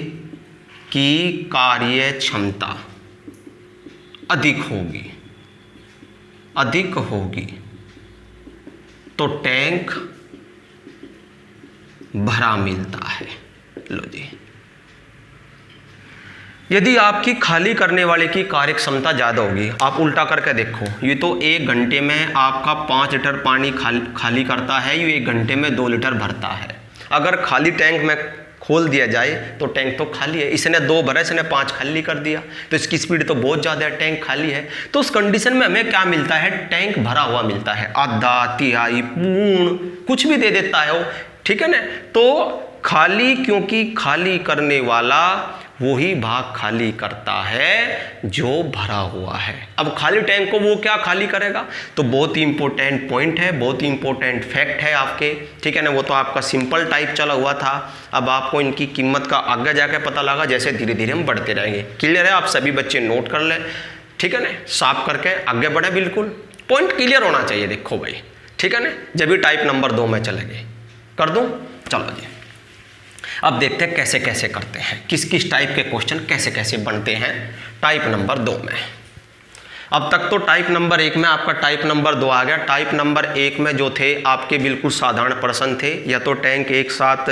की कार्य क्षमता अधिक होगी अधिक होगी तो टैंक भरा मिलता है। लो जी, यदि आपकी खाली करने वाले की कार्य क्षमता ज़्यादा होगी, आप उल्टा करके देखो, ये तो 1 घंटे में आपका 5 लीटर पानी खाली करता है, ये 1 घंटे में 2 लीटर भरता है। अगर खाली टैंक में खोल दिया जाए तो टैंक तो खाली है, इसने 2 भरा, इसने 5 खाली कर दिया, तो इसकी स्पीड तो बहुत ज़्यादा है, टैंक खाली है। तो उस कंडीशन में हमें क्या मिलता है, टैंक भरा हुआ मिलता है, आधा, तिहाई, पूर्ण, कुछ भी दे देता है वो, ठीक है ना। तो खाली, क्योंकि खाली करने वाला वही भाग खाली करता है जो भरा हुआ है। अब खाली टैंक को वो क्या खाली करेगा, तो बहुत ही इंपॉर्टेंट पॉइंट है, बहुत ही इंपॉर्टेंट फैक्ट है आपके, ठीक है ना। वो तो आपका सिंपल टाइप चला हुआ था, अब आपको इनकी कीमत का आगे जाके पता लगा, जैसे धीरे धीरे हम बढ़ते रहेंगे। क्लियर है, आप सभी बच्चे नोट कर लें, ठीक है ना, साफ करके आगे बढ़े, बिल्कुल पॉइंट क्लियर होना चाहिए। देखो भाई, ठीक है ना, जब भी टाइप नंबर 2 में चलेंगे, कर दूं, चलो जी। अब देखते हैं कैसे कैसे करते हैं, किस किस टाइप के क्वेश्चन कैसे कैसे बनते हैं टाइप नंबर 2 में। अब तक तो टाइप नंबर 1 में आपका टाइप नंबर 2 आ गया। टाइप नंबर 1 में जो थे आपके बिल्कुल साधारण प्रश्न थे, या तो टैंक एक साथ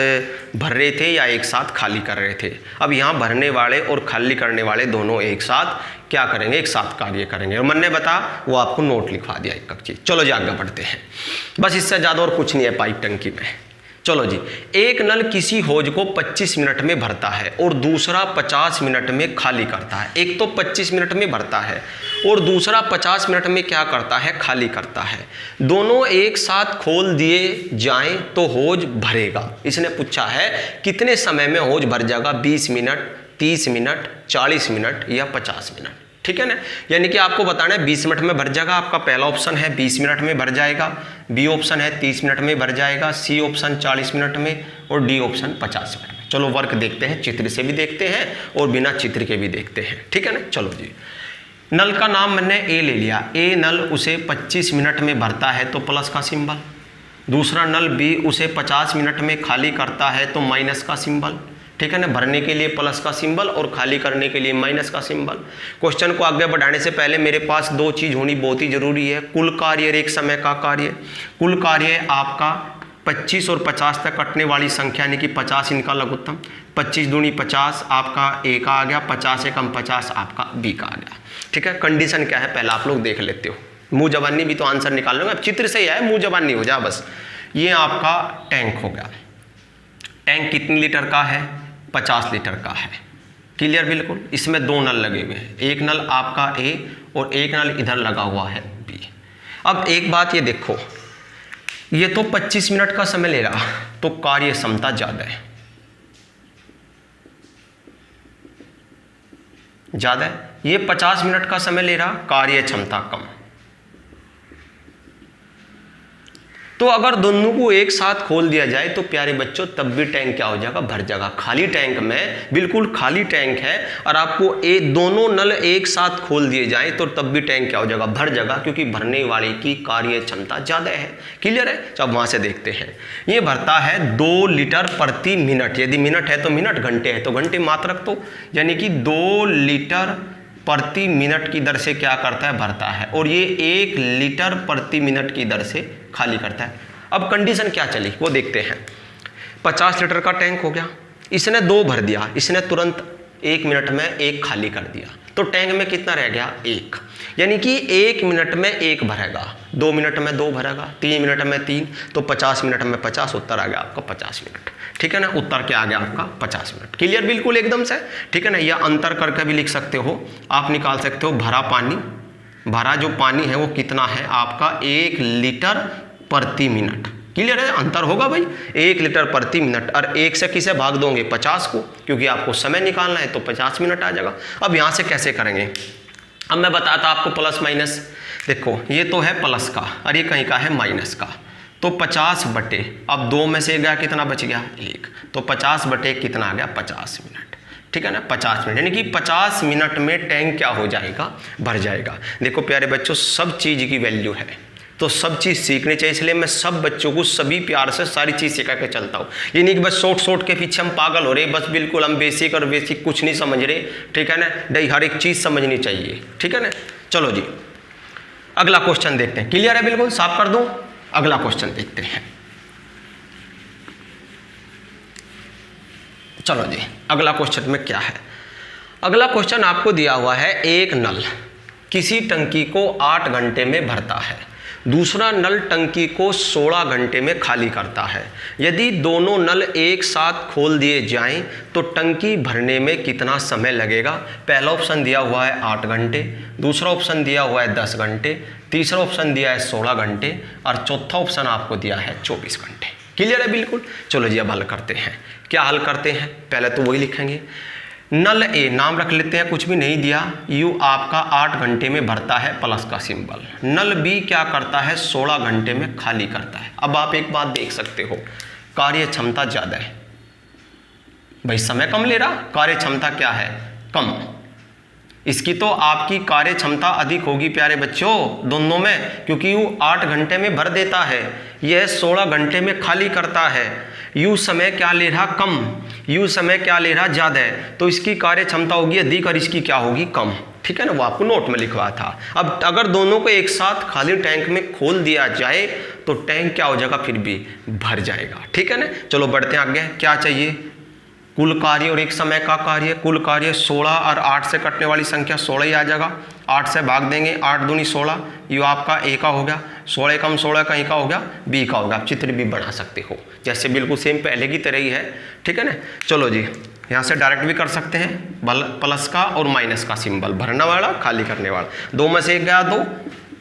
भर रहे थे या एक साथ खाली कर रहे थे। अब यहाँ भरने वाले और खाली करने वाले दोनों एक साथ क्या करेंगे, एक साथ कार्य करेंगे, और मैंने बता वो आपको नोट लिखवा दिया एक चीज। चलो जी आगे बढ़ते हैं, बस इससे ज़्यादा और कुछ नहीं है पाइप टंकी में। चलो जी, एक नल किसी हौज को 25 मिनट में भरता है और दूसरा 50 मिनट में खाली करता है। एक तो 25 मिनट में भरता है और दूसरा 50 मिनट में क्या करता है, खाली करता है। दोनों एक साथ खोल दिए जाएं तो हौज भरेगा। इसने पूछा है कितने समय में हौज भर जाएगा, 20 मिनट, 30 मिनट, 40 मिनट या 50 मिनट, ठीक है ना। यानी कि आपको बताना है 20 मिनट में भर जाएगा, आपका पहला ऑप्शन है 20 मिनट में भर जाएगा, बी ऑप्शन है 30 मिनट में भर जाएगा, सी ऑप्शन 40 मिनट में और डी ऑप्शन 50 मिनट में। चलो वर्क देखते हैं, चित्र से भी देखते हैं और बिना चित्र के भी देखते हैं, ठीक है ना। चलो जी, नल का नाम मैंने ए ले लिया, ए नल उसे 25 मिनट में भरता है तो प्लस का सिंबल। दूसरा नल बी उसे 50 मिनट में खाली करता है तो माइनस का सिंबल, ठीक है ना। भरने के लिए प्लस का सिंबल और खाली करने के लिए माइनस का सिंबल। क्वेश्चन को आगे बढ़ाने से पहले मेरे पास 2 चीज़ होनी बहुत ही जरूरी है, कुल कार्य और एक समय का कार्य। कुल कार्य आपका 25 और 50 तक कटने वाली संख्या यानी कि 50 इनका लघुत्तम, 25 दूनी 50 आपका ए का आ गया, 50 से कम 50 आपका बी का आ गया, ठीक है। कंडीशन क्या है पहले आप लोग देख लेते हो, मुँह जबानी भी तो आंसर निकाल लूँगा, अब चित्र से ही है, मुँह जबानी हो जा बस। ये आपका टैंक हो गया, टैंक कितने लीटर का है, 50 लीटर का है, क्लियर बिल्कुल। इसमें 2 नल लगे हुए हैं, एक नल आपका ए और एक नल इधर लगा हुआ है बी। अब एक बात ये देखो, ये तो 25 मिनट का समय ले रहा तो कार्य क्षमता ज़्यादा है, ज़्यादा है। ये 50 मिनट का समय ले रहा, कार्य क्षमता कम। तो अगर दोनों को एक साथ खोल दिया जाए तो प्यारे बच्चों तब भी टैंक क्या हो जाएगा, भर जाएगा। खाली टैंक में, बिल्कुल खाली टैंक है और आपको दोनों नल एक साथ खोल दिए जाए तो तब भी टैंक क्या हो जाएगा, भर जाएगा, क्योंकि भरने वाले की कार्य क्षमता ज़्यादा है, क्लियर है। जब वहाँ से देखते हैं, ये भरता है 2 लीटर प्रति मिनट, यदि मिनट है तो मिनट, घंटे है तो घंटे, मात्रक तो, यानी कि 2 लीटर प्रति मिनट की दर से क्या करता है, भरता है, और ये 1 लीटर प्रति मिनट की दर से खाली करता है। अब कंडीशन क्या चली वो देखते हैं। 50 लीटर का टैंक हो गया, इसने 2 भर दिया, इसने तुरंत 1 मिनट में 1 खाली कर दिया, तो टैंक में कितना रह गया, 1, यानी कि 1 मिनट में 1 भरेगा, 2 मिनट में 2 भरेगा, 3 मिनट में 3, तो 50 मिनट में 50, उत्तर आ गया आपका 50 मिनट, ठीक है ना। उत्तर क्या आ गया आपका 50 मिनट, क्लियर बिल्कुल एकदम से, ठीक है ना। या अंतर करके भी लिख सकते हो, आप निकाल सकते हो, भरा पानी, भरा जो पानी है वो कितना है आपका 1 लीटर प्रति मिनट, क्लियर है। अंतर होगा भाई 1 लीटर प्रति मिनट, और 1 से किसे भाग दोगे, 50 को, क्योंकि आपको समय निकालना है तो 50 मिनट आ जाएगा। अब यहाँ से कैसे करेंगे, अब मैं बताता आपको प्लस माइनस। देखो ये तो है प्लस का और ये कहीं का है माइनस का, तो 50 बटे, अब 2 में से गया कितना बच गया, 1, तो 50 बटे कितना आ गया, 50 मिनट, ठीक है ना। 50 मिनट, यानी कि 50 मिनट में टैंक क्या हो जाएगा, भर जाएगा। देखो प्यारे बच्चों, सब चीज़ की वैल्यू है तो सब चीज़ सीखनी चाहिए, इसलिए मैं सब बच्चों को सभी प्यार से सारी चीज़ सिखा के चलता हूँ। ये नहीं कि बस शॉर्ट के पीछे हम पागल हो रहे, बस बिल्कुल हम बेसिक और बेसिक कुछ नहीं समझ रहे, ठीक है ना। नहीं, हर एक चीज़ समझनी चाहिए, ठीक है ना। चलो जी, अगला क्वेश्चन देखते हैं। क्लियर है, बिल्कुल साफ कर दूं। अगला क्वेश्चन देखते हैं। चलो जी, अगला क्वेश्चन में क्या है। अगला क्वेश्चन आपको दिया हुआ है, एक नल किसी टंकी को 8 घंटे में भरता है, दूसरा नल टंकी को 16 घंटे में खाली करता है। यदि दोनों नल एक साथ खोल दिए जाएं तो टंकी भरने में कितना समय लगेगा। पहला ऑप्शन दिया हुआ है 8 घंटे, दूसरा ऑप्शन दिया हुआ है 10 घंटे, तीसरा ऑप्शन दिया है 16 घंटे और चौथा ऑप्शन आपको दिया है 24 घंटे। क्लियर है, बिल्कुल। चलो जी, अब हल करते हैं। क्या हल करते हैं, पहले तो वही लिखेंगे। नल ए नाम रख लेते हैं, कुछ भी नहीं दिया, यू आपका 8 घंटे में भरता है प्लस का सिंबल। नल बी क्या करता है, 16 घंटे में खाली करता है। अब आप एक बात देख सकते हो, कार्य क्षमता ज़्यादा है भाई, समय कम ले रहा, कार्य क्षमता क्या है, कम। इसकी तो आपकी कार्य क्षमता अधिक होगी प्यारे बच्चों दोनों में, क्योंकि यू 8 घंटे में भर देता है, यह 16 घंटे में खाली करता है। यू समय क्या ले रहा, कम, यू समय क्या ले रहा, ज़्यादा है, तो इसकी कार्य क्षमता होगी अधिक और इसकी क्या होगी, कम। ठीक है ना, वो आपको नोट में लिखवा था। अब अगर दोनों को एक साथ खाली टैंक में खोल दिया जाए तो टैंक क्या हो जाएगा, फिर भी भर जाएगा। ठीक है ना, चलो बढ़ते हैं आगे। क्या चाहिए, कुल कार्य और एक समय का कार्य। कुल कार्य 16 और 8 से कटने वाली संख्या 16 ही आ जाएगा। 8 से भाग देंगे, 8 दूनी 16, ये आपका ए का हो गया, 16 कम 16 का ए का हो गया, बी का हो गया। आप चित्र भी बना सकते हो जैसे बिल्कुल सेम पहले की तरह ही है। ठीक है ना, चलो जी, यहाँ से डायरेक्ट भी कर सकते हैं, प्लस का और माइनस का सिंबल, भरने वाला खाली करने वाला। 2 में से 1 गया 2,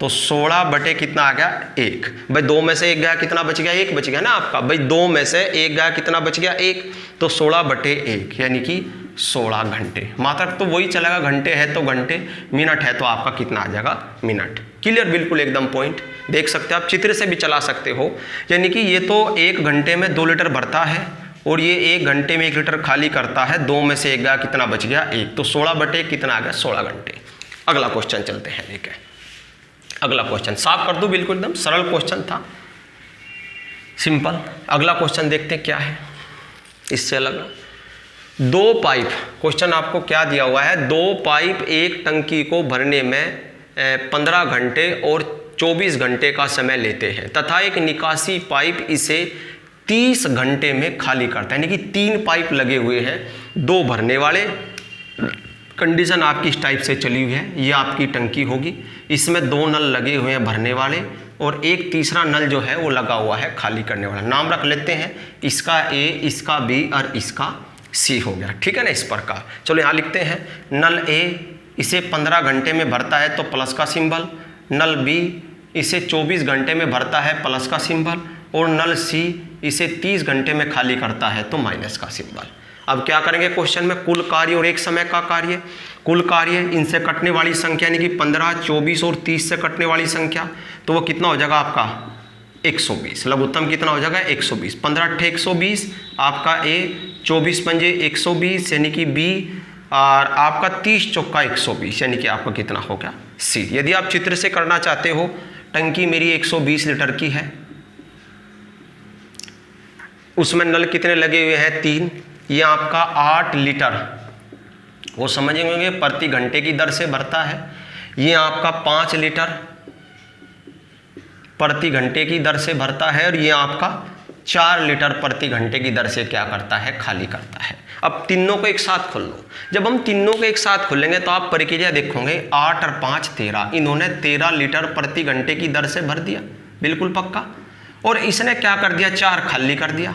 तो 16 बटे कितना आ गया, 1। भाई 2 में से 1 गया, कितना बच गया, 1 बच गया ना आपका। भाई 2 में से 1 गया, कितना बच गया, 1, तो 16 बटे 1 यानी कि 16 घंटे। मात्रक तो वही चलेगा, घंटे है तो घंटे, मिनट है तो आपका कितना आ जाएगा, मिनट। क्लियर, बिल्कुल एकदम पॉइंट देख सकते हो आप, चित्र से भी चला सकते हो। यानी कि ये तो 1 घंटे में 2 लीटर भरता है और ये 1 घंटे में 1 लीटर खाली करता है। 2 में से 1 गया, कितना बच गया, 1, तो 16 बटे कितना आ गया, 16 घंटे। अगला क्वेश्चन चलते हैं, ठीक है। अगला क्वेश्चन साफ कर दूं, बिल्कुल एकदम सरल क्वेश्चन था, सिंपल। अगला क्वेश्चन देखते हैं क्या है इससे अलग। 2 पाइप, क्वेश्चन आपको क्या दिया हुआ है, 2 पाइप एक टंकी को भरने में 15 घंटे और 24 घंटे का समय लेते हैं तथा एक निकासी पाइप इसे 30 घंटे में खाली करता है। यानी कि 3 पाइप लगे हुए हैं, 2 भरने वाले। कंडीशन आपकी इस टाइप से चली हुई है, ये आपकी टंकी होगी, इसमें 2 नल लगे हुए हैं भरने वाले और एक तीसरा नल जो है वो लगा हुआ है खाली करने वाला। नाम रख लेते हैं, इसका ए, इसका बी और इसका सी हो गया। ठीक है ना, इस प्रकार। चलो यहाँ लिखते हैं, नल ए इसे 15 घंटे में भरता है तो प्लस का सिंबल, नल बी इसे 24 घंटे में भरता है प्लस का सिंबल, और नल सी इसे 30 घंटे में खाली करता है तो माइनस का सिंबल। अब क्या करेंगे क्वेश्चन में, कुल कार्य और एक समय का कार्य। कुल कार्य इनसे कटने वाली संख्या यानी कि 15, 24 और 30 से कटने वाली संख्या, तो वो कितना हो जाएगा आपका 120। लघुत्तम कितना हो जाएगा 120। 15 अट्ठे 120 आपका ए, 24 पंजे 120 यानी कि बी, और आपका 30 चौका 120 यानी कि आपका कितना हो गया सी। यदि आप चित्र से करना चाहते हो, टंकी मेरी 120 लीटर की है, उसमें नल कितने लगे हुए हैं 3, ये आपका 8 लीटर वो समझेंगे प्रति घंटे की दर से भरता है। ये आपका 5 लीटर प्रति घंटे की दर से भरता है और ये आपका 4 लीटर प्रति घंटे की दर से क्या करता है, खाली करता है। अब तीनों को एक साथ खोल लो। जब हम तीनों को एक साथ खोलेंगे तो आप प्रक्रिया देखोगे, 8 और 5 13, इन्होंने 13 लीटर प्रति घंटे की दर से भर दिया, बिल्कुल पक्का। और इसने क्या कर दिया, 4 खाली कर दिया।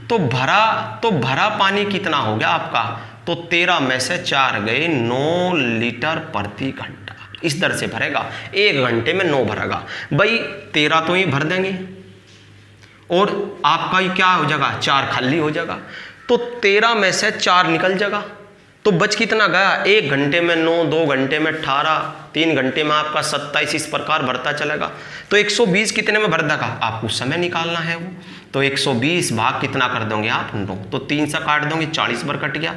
तो भरा पानी कितना हो गया आपका, तो 13 में से 4 गए 9 लीटर प्रति घंटा। इस दर से भरेगा, 1 घंटे में 9 भरेगा। भाई 13 तो ही भर देंगे और आपका ये क्या हो जाएगा, 4 खाली हो जाएगा। तो 13 में से 4 निकल जाएगा, तो बच कितना गया, 1 घंटे में 9, 2 घंटे में 18, 3 घंटे में आपका 27, इस प्रकार भरता चलेगा। तो 120 कितने में भर देगा, आपको समय निकालना है वो। तो 120 भाग कितना कर दोगे आप, 9, तो 3 से काट दोगे 40 बार कट गया,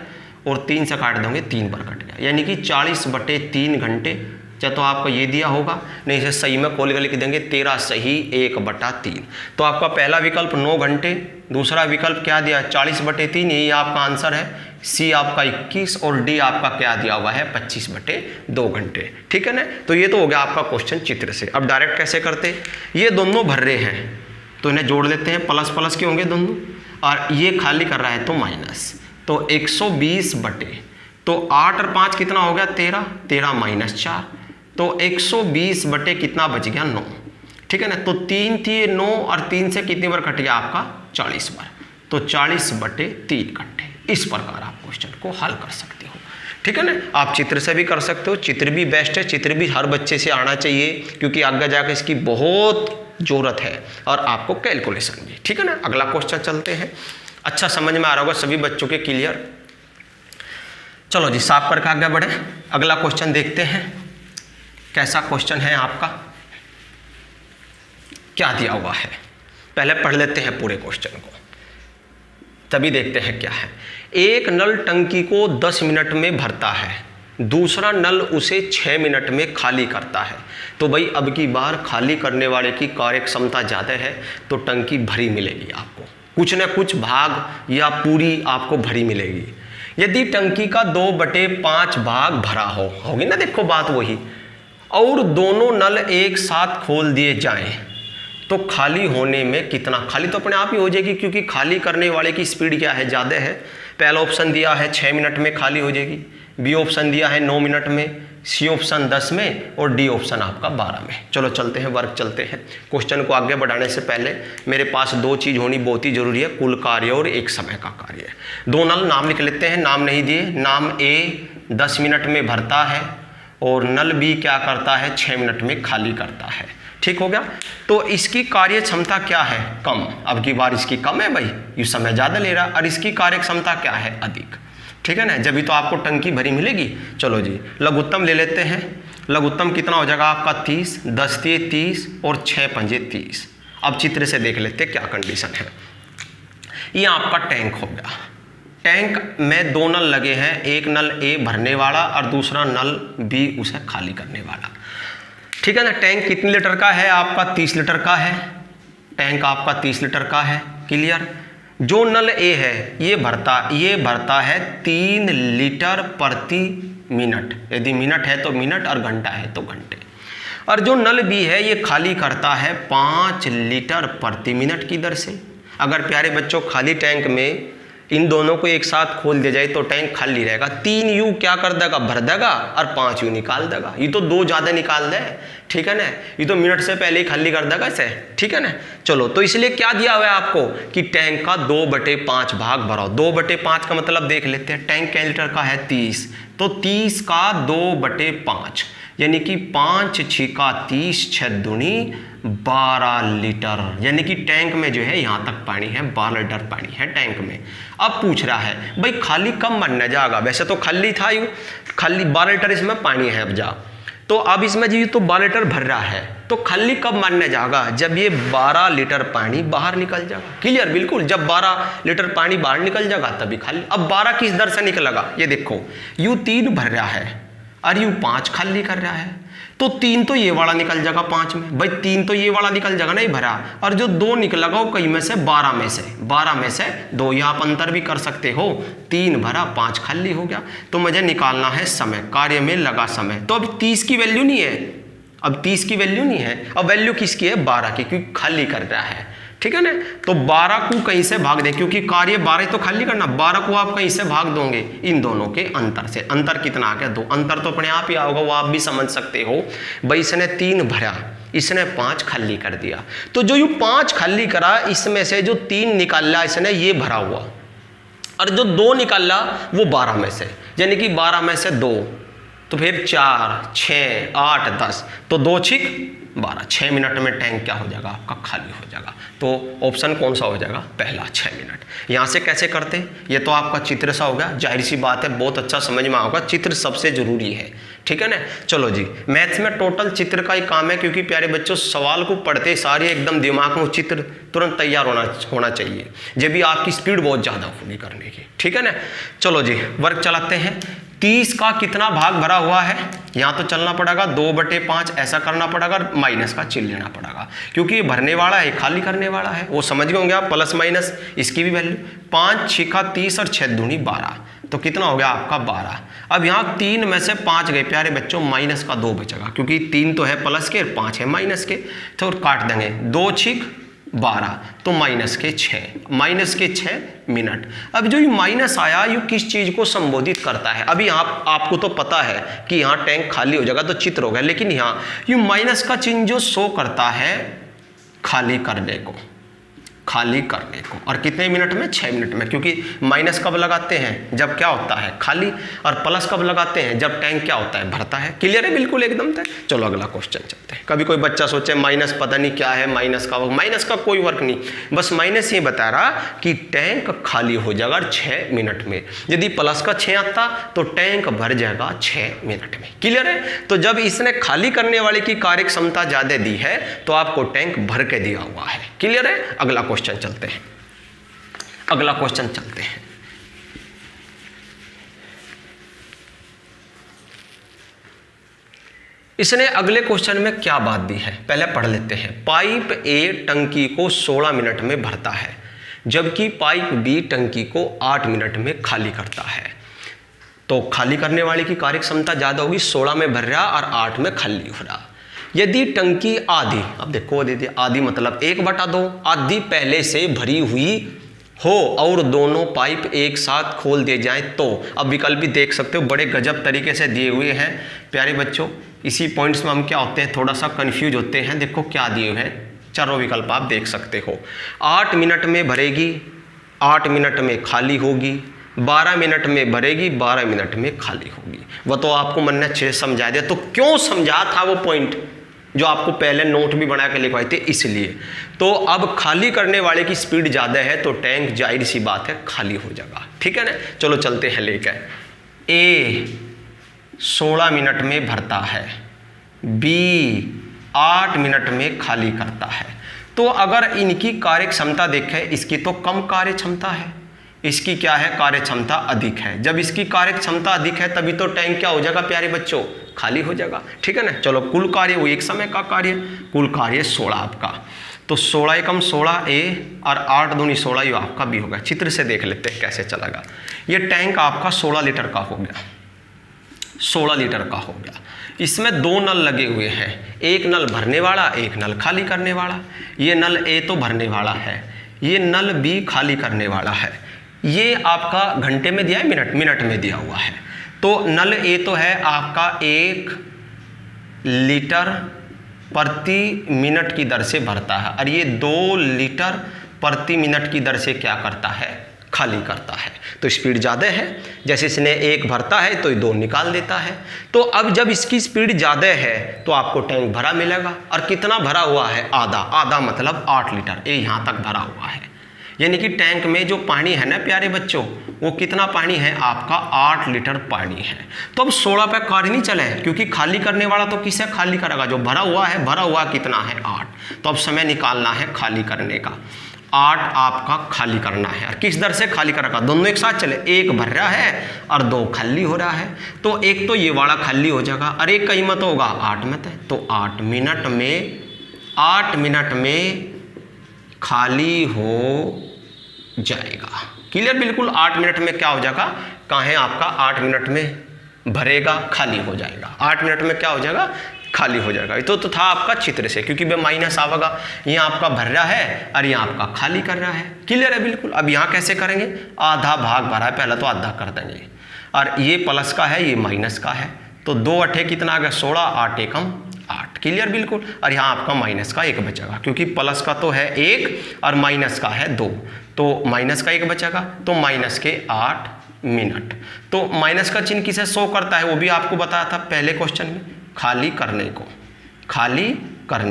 और 3 से काट दोगे 3 बार कट गया, यानी कि 40 बटे 3 घंटे। चाहे तो आपको ये दिया होगा, नहीं इसे सही में खोल के लिख देंगे, 13 सही 1/3। तो आपका पहला विकल्प 9 घंटे, दूसरा विकल्प क्या दिया 40/3, यही आपका आंसर है सी आपका 21 और डी आपका क्या दिया हुआ है 25/2 घंटे। ठीक है ना। तो ये तो हो गया आपका क्वेश्चन चित्र से। अब डायरेक्ट कैसे करते, ये दोनों भर रहे हैं तो इन्हें जोड़ लेते हैं, प्लस प्लस के होंगे दोनों, और ये खाली कर रहा है तो माइनस। तो 120 बटे, तो 8 और 5 कितना हो गया 13, 13 - 4, तो 120 बटे कितना बच गया 9। ठीक है ना। तो 3 थी 9 और 3 से कितनी बार कट गया आपका 40 बार, तो 40/3 घंटे। इस प्रकार आप क्वेश्चन को हल कर सकते हो। ठीक है ना। आप चित्र से भी कर सकते हो, चित्र भी बेस्ट है, चित्र भी हर बच्चे से आना चाहिए क्योंकि आगे जाकर इसकी बहुत जरूरत है और आपको कैलकुलेशन भी। ठीक है ना। अगला क्वेश्चन चलते हैं। अच्छा समझ में आ रहा होगा सभी बच्चों के, क्लियर। चलो जी साफ करके आगे बढ़े, अगला क्वेश्चन देखते हैं कैसा क्वेश्चन है आपका, क्या दिया हुआ है। पहले पढ़ लेते हैं पूरे क्वेश्चन को, तभी देखते हैं क्या है। एक नल टंकी को 10 मिनट में भरता है, दूसरा नल उसे 6 मिनट में खाली करता है। तो भाई अब की बार खाली करने वाले की कार्य क्षमता ज़्यादा है तो टंकी भरी मिलेगी आपको, कुछ न कुछ भाग या पूरी आपको भरी मिलेगी। यदि टंकी का 2/5 भाग भरा होगी ना, देखो बात वही, और दोनों नल एक साथ खोल दिए जाएं तो खाली होने में कितना, खाली तो अपने आप ही हो जाएगी क्योंकि खाली करने वाले की स्पीड क्या है ज़्यादा है। पहला ऑप्शन दिया है 6 मिनट में खाली हो जाएगी, बी ऑप्शन दिया है 9 मिनट में, सी ऑप्शन 10 में और डी ऑप्शन आपका 12 में। चलो चलते हैं वर्क चलते हैं। क्वेश्चन को आगे बढ़ाने से पहले मेरे पास 2 चीज़ होनी बहुत ही जरूरी है, कुल कार्य और एक समय का कार्य। 2 नल नाम लिख लेते हैं, नाम नहीं दिए। नाम ए 10 मिनट में भरता है और नल बी क्या करता है 6 मिनट में खाली करता है। ठीक हो गया। तो इसकी कार्य क्षमता क्या है कम, अब की बार इसकी कम है भाई, ये समय ज़्यादा ले रहा, और इसकी कार्य क्षमता क्या है अधिक। ठीक है ना, जब भी तो आपको टंकी भरी मिलेगी। चलो जी लघुत्तम ले लेते हैं। लघुत्तम कितना हो जाएगा आपका 30, 10 × 30 और 6 × 5 = 30। अब चित्र से देख लेते हैं क्या कंडीशन है। ये आपका टैंक हो गया, टैंक में 2 नल लगे हैं, एक नल ए भरने वाला और दूसरा नल बी उसे खाली करने वाला। ठीक है ना। टैंक कितने लीटर का है आपका 30 लीटर का है, टैंक आपका 30 लीटर का है, क्लियर। जो नल ए है ये भरता है 3 लीटर प्रति मिनट, यदि मिनट है तो मिनट और घंटा है तो घंटे। और जो नल बी है ये खाली करता है 5 लीटर प्रति मिनट की दर से। अगर प्यारे बच्चों खाली टैंक में इन दोनों को एक साथ खोल दिया जाए तो टैंक खाली रहेगा, 3 यू क्या कर देगा भर देगा और 5 यू निकाल देगा। ये तो 2 ज़्यादा निकाल दे, ठीक है ना, ये तो मिनट से पहले ही खाली कर देगा इसे। ठीक है ना। चलो तो इसलिए क्या दिया हुआ है आपको कि टैंक का 2/5 भाग भराओ। 2/5 का मतलब देख लेते हैं, टैंक के लीटर का है 30, तो 30 का 2/5 यानी कि 5 × 6 = 30, 6 दूनी 12 लीटर, यानी कि टैंक में जो है यहाँ तक पानी है, 12 लीटर पानी है टैंक में। अब पूछ रहा है भाई खाली कब बनने जाएगा, वैसे तो खाली था यूँ, खाली 12 लीटर इसमें पानी है अब जा, तो अब इसमें जी तो 12 लीटर भर रहा है, तो खाली कब मानने जाएगा जब ये 12 लीटर पानी बाहर निकल जाएगा। क्लियर, बिल्कुल, जब 12 लीटर पानी बाहर निकल जाएगा तभी खाली। अब 12 किस दर से निकलेगा, ये देखो यू 3 भर रहा है और यू 5 खाली कर रहा है, तो 3 तो ये वाला निकल जाएगा 5 में, भाई 3 तो ये वाला निकल जाएगा नहीं भरा, और जो 2 निकलेगा वो कई में से 12 में से 2, यहाँ आप अंतर भी कर सकते हो, 3 भरा 5 खाली हो गया। तो मुझे निकालना है समय, कार्य में लगा समय। तो अब 30 की वैल्यू नहीं है, अब 30 की वैल्यू नहीं है, अब वैल्यू किसकी है 12 की, क्योंकि खाली कर रहा है। ठीक है ना। तो 12 को कहीं से भाग दें, क्योंकि कार्य 12 तो खाली करना, 12 को आप कहीं से भाग दोगे इन दोनों के अंतर से। अंतर कितना आ गया 2, अंतर तो अपने आप ही आओगा, वो आप भी समझ सकते हो। भाई इसने 3 भरा, इसने 5 खाली कर दिया, तो जो ये 5 खाली करा इसमें से जो 3 निकाला इसने ये भरा हुआ, और जो 2 निकाला वो 12 में से, यानी कि 12 में से 2, तो फिर 4, 6, 8, 10, तो 2 × 6 = 12, 6 मिनट में टैंक क्या हो जाएगा आपका खाली हो जाएगा। तो ऑप्शन कौन सा हो जाएगा पहला, 6 मिनट। यहाँ से कैसे करते, ये तो आपका चित्र सा होगा, जाहिर सी बात है बहुत अच्छा समझ में आएगा, चित्र सबसे जरूरी है। ठीक है ना। चलो जी मैथ्स में टोटल चित्र का ही काम है, क्योंकि प्यारे बच्चों सवाल को पढ़ते सारे एकदम दिमाग में चित्र तुरंत तैयार होना चाहिए, जब भी आपकी स्पीड बहुत ज़्यादा होगी करने की। ठीक है ना। चलो जी वर्क चलाते हैं। 30 का कितना भाग भरा हुआ है, यहाँ तो चलना पड़ेगा 2/5 ऐसा करना पड़ेगा, माइनस का चिन्ह लेना पड़ेगा, क्योंकि ये भरने वाला है खाली करने वाला है, वो समझ गए होंगे आप, प्लस माइनस इसकी भी वैल्यू 5 × 6 = 30 और 6 दूनी 12, तो कितना हो गया आपका 12। अब यहाँ 3 में से 5 गए प्यारे बच्चों, माइनस का 2 बचेगा, क्योंकि 3 तो है प्लस के और 5 है माइनस के, तो काट देंगे। 2 छिक 12 तो माइनस के 6 मिनट। अब जो ये माइनस आया ये किस चीज़ को संबोधित करता है? अभी यहाँ आपको तो पता है कि यहाँ टैंक खाली हो जाएगा तो चित्र हो गया, लेकिन यहाँ ये माइनस का चिन्ह जो शो करता है खाली करने को, और कितने मिनट में? 6 मिनट में, क्योंकि माइनस कब लगाते हैं? जब क्या होता है? खाली। और प्लस कब लगाते हैं? जब टैंक क्या होता है? भरता है। क्लियर है बिल्कुल एकदम तक। चलो अगला क्वेश्चन चलते हैं। कभी कोई बच्चा सोचे माइनस पता नहीं क्या है, माइनस का कोई वर्क नहीं, बस माइनस ये बता रहा कि टैंक खाली हो जाएगा 6 मिनट में। यदि प्लस का 6 आता तो टैंक भर जाएगा 6 मिनट में। क्लियर है? तो जब इसने खाली करने वाले की कार्य क्षमता ज्यादा दी है तो आपको टैंक भर के दिया हुआ है। क्लियर है? अगला क्वेश्चन चलते हैं। इसने अगले क्वेश्चन में क्या बात दी है पहले पढ़ लेते हैं। पाइप ए टंकी को 16 मिनट में भरता है, जबकि पाइप बी टंकी को 8 मिनट में खाली करता है। तो खाली करने वाले की कार्य क्षमता ज्यादा होगी, 16 में भर रहा और 8 में खाली हो रहा। यदि टंकी आधी, अब देखो दीदी आधी मतलब 1/2, आधी पहले से भरी हुई हो और दोनों पाइप एक साथ खोल दिए जाएं तो, अब विकल्प भी देख सकते हो बड़े गजब तरीके से दिए हुए हैं प्यारे बच्चों। इसी पॉइंट्स में हम क्या होते हैं, थोड़ा सा कंफ्यूज होते हैं। देखो क्या दिए हुए हैं, चारों विकल्प आप देख सकते हो। 8 मिनट में भरेगी, 8 मिनट में खाली होगी, 12 मिनट में भरेगी, 12 मिनट में खाली होगी। वो तो आपको मन ने अच्छे से समझा दिया। तो क्यों समझा था वो पॉइंट जो आपको पहले नोट भी बना के लिखवाए थे, इसलिए। तो अब खाली करने वाले की स्पीड ज़्यादा है तो टैंक जाहिर सी बात है खाली हो जाएगा। ठीक है ना? चलो चलते हैं लेकर। ए 16 मिनट में भरता है, बी 8 मिनट में खाली करता है। तो अगर इनकी कार्य क्षमता देखें, इसकी तो कम कार्य क्षमता है, इसकी क्या है? कार्य क्षमता अधिक है। जब इसकी कार्य क्षमता अधिक है तभी तो टैंक क्या हो जाएगा प्यारे बच्चों? खाली हो जाएगा। ठीक है ना? चलो कुल कार्य वो एक समय का कार्य, कुल कार्य 16 आपका। तो 16 एकम 16 ए और 8 दूनी 16 ये आपका भी होगा। चित्र से देख लेते हैं कैसे चलेगा। ये टैंक आपका 16 लीटर का हो गया, 16 लीटर का हो गया। इसमें 2 नल लगे हुए हैं, एक नल भरने वाला, एक नल खाली करने वाला। ये नल ए तो भरने वाला है, ये नल बी खाली करने वाला है। ये आपका घंटे में दिया है, मिनट में दिया हुआ है। तो नल ए तो है आपका 1 लीटर प्रति मिनट की दर से भरता है, और ये 2 लीटर प्रति मिनट की दर से क्या करता है? खाली करता है। तो स्पीड ज़्यादा है, जैसे इसने 1 भरता है तो ये 2 निकाल देता है। तो अब जब इसकी स्पीड ज़्यादा है तो आपको टैंक भरा मिलेगा। और कितना भरा हुआ है? आधा मतलब 8 लीटर ये यहाँ तक भरा हुआ है। यानी कि टैंक में जो पानी है ना प्यारे बच्चों, वो कितना पानी है? आपका 8 लीटर पानी है। तो अब 16 पे कार्य नहीं चले, क्योंकि खाली करने वाला तो किसे खाली करेगा? जो भरा हुआ है। भरा हुआ कितना है? 8। तो अब समय निकालना है खाली करने का। 8 आपका खाली करना है, और किस दर से खाली करेगा? दोनों एक साथ चले, 1 भर रहा है और 2 खाली हो रहा है। तो एक तो ये वाला खाली हो जाएगा, और एक का कीमत होगा 8 में। तो 8 मिनट में खाली हो जाएगा। क्लियर? बिल्कुल 8 मिनट में क्या हो जाएगा? कहाँ है आपका? 8 मिनट में भरेगा, खाली हो जाएगा। 8 मिनट में क्या हो जाएगा? खाली हो जाएगा। ये तो था आपका चित्र से, क्योंकि वह माइनस आवेगा। यहाँ आपका भर रहा है और यहाँ आपका खाली कर रहा है। क्लियर है? बिल्कुल। अब यहाँ कैसे करेंगे? आधा भाग भरा है, पहले तो आधा कर देंगे, और ये प्लस का है, ये माइनस का है। तो 2 अठे कितना आ गया? 16, 8 एकम 8। क्लियर? बिल्कुल। और यहाँ आपका माइनस का 1 बचेगा, क्योंकि प्लस का तो है 1 और माइनस का है 2, तो माइनस का 1 बचेगा। तो माइनस के 8 मिनट। तो माइनस का चिन्ह किसे शो करता है वो भी आपको बताया था पहले क्वेश्चन में, खाली करने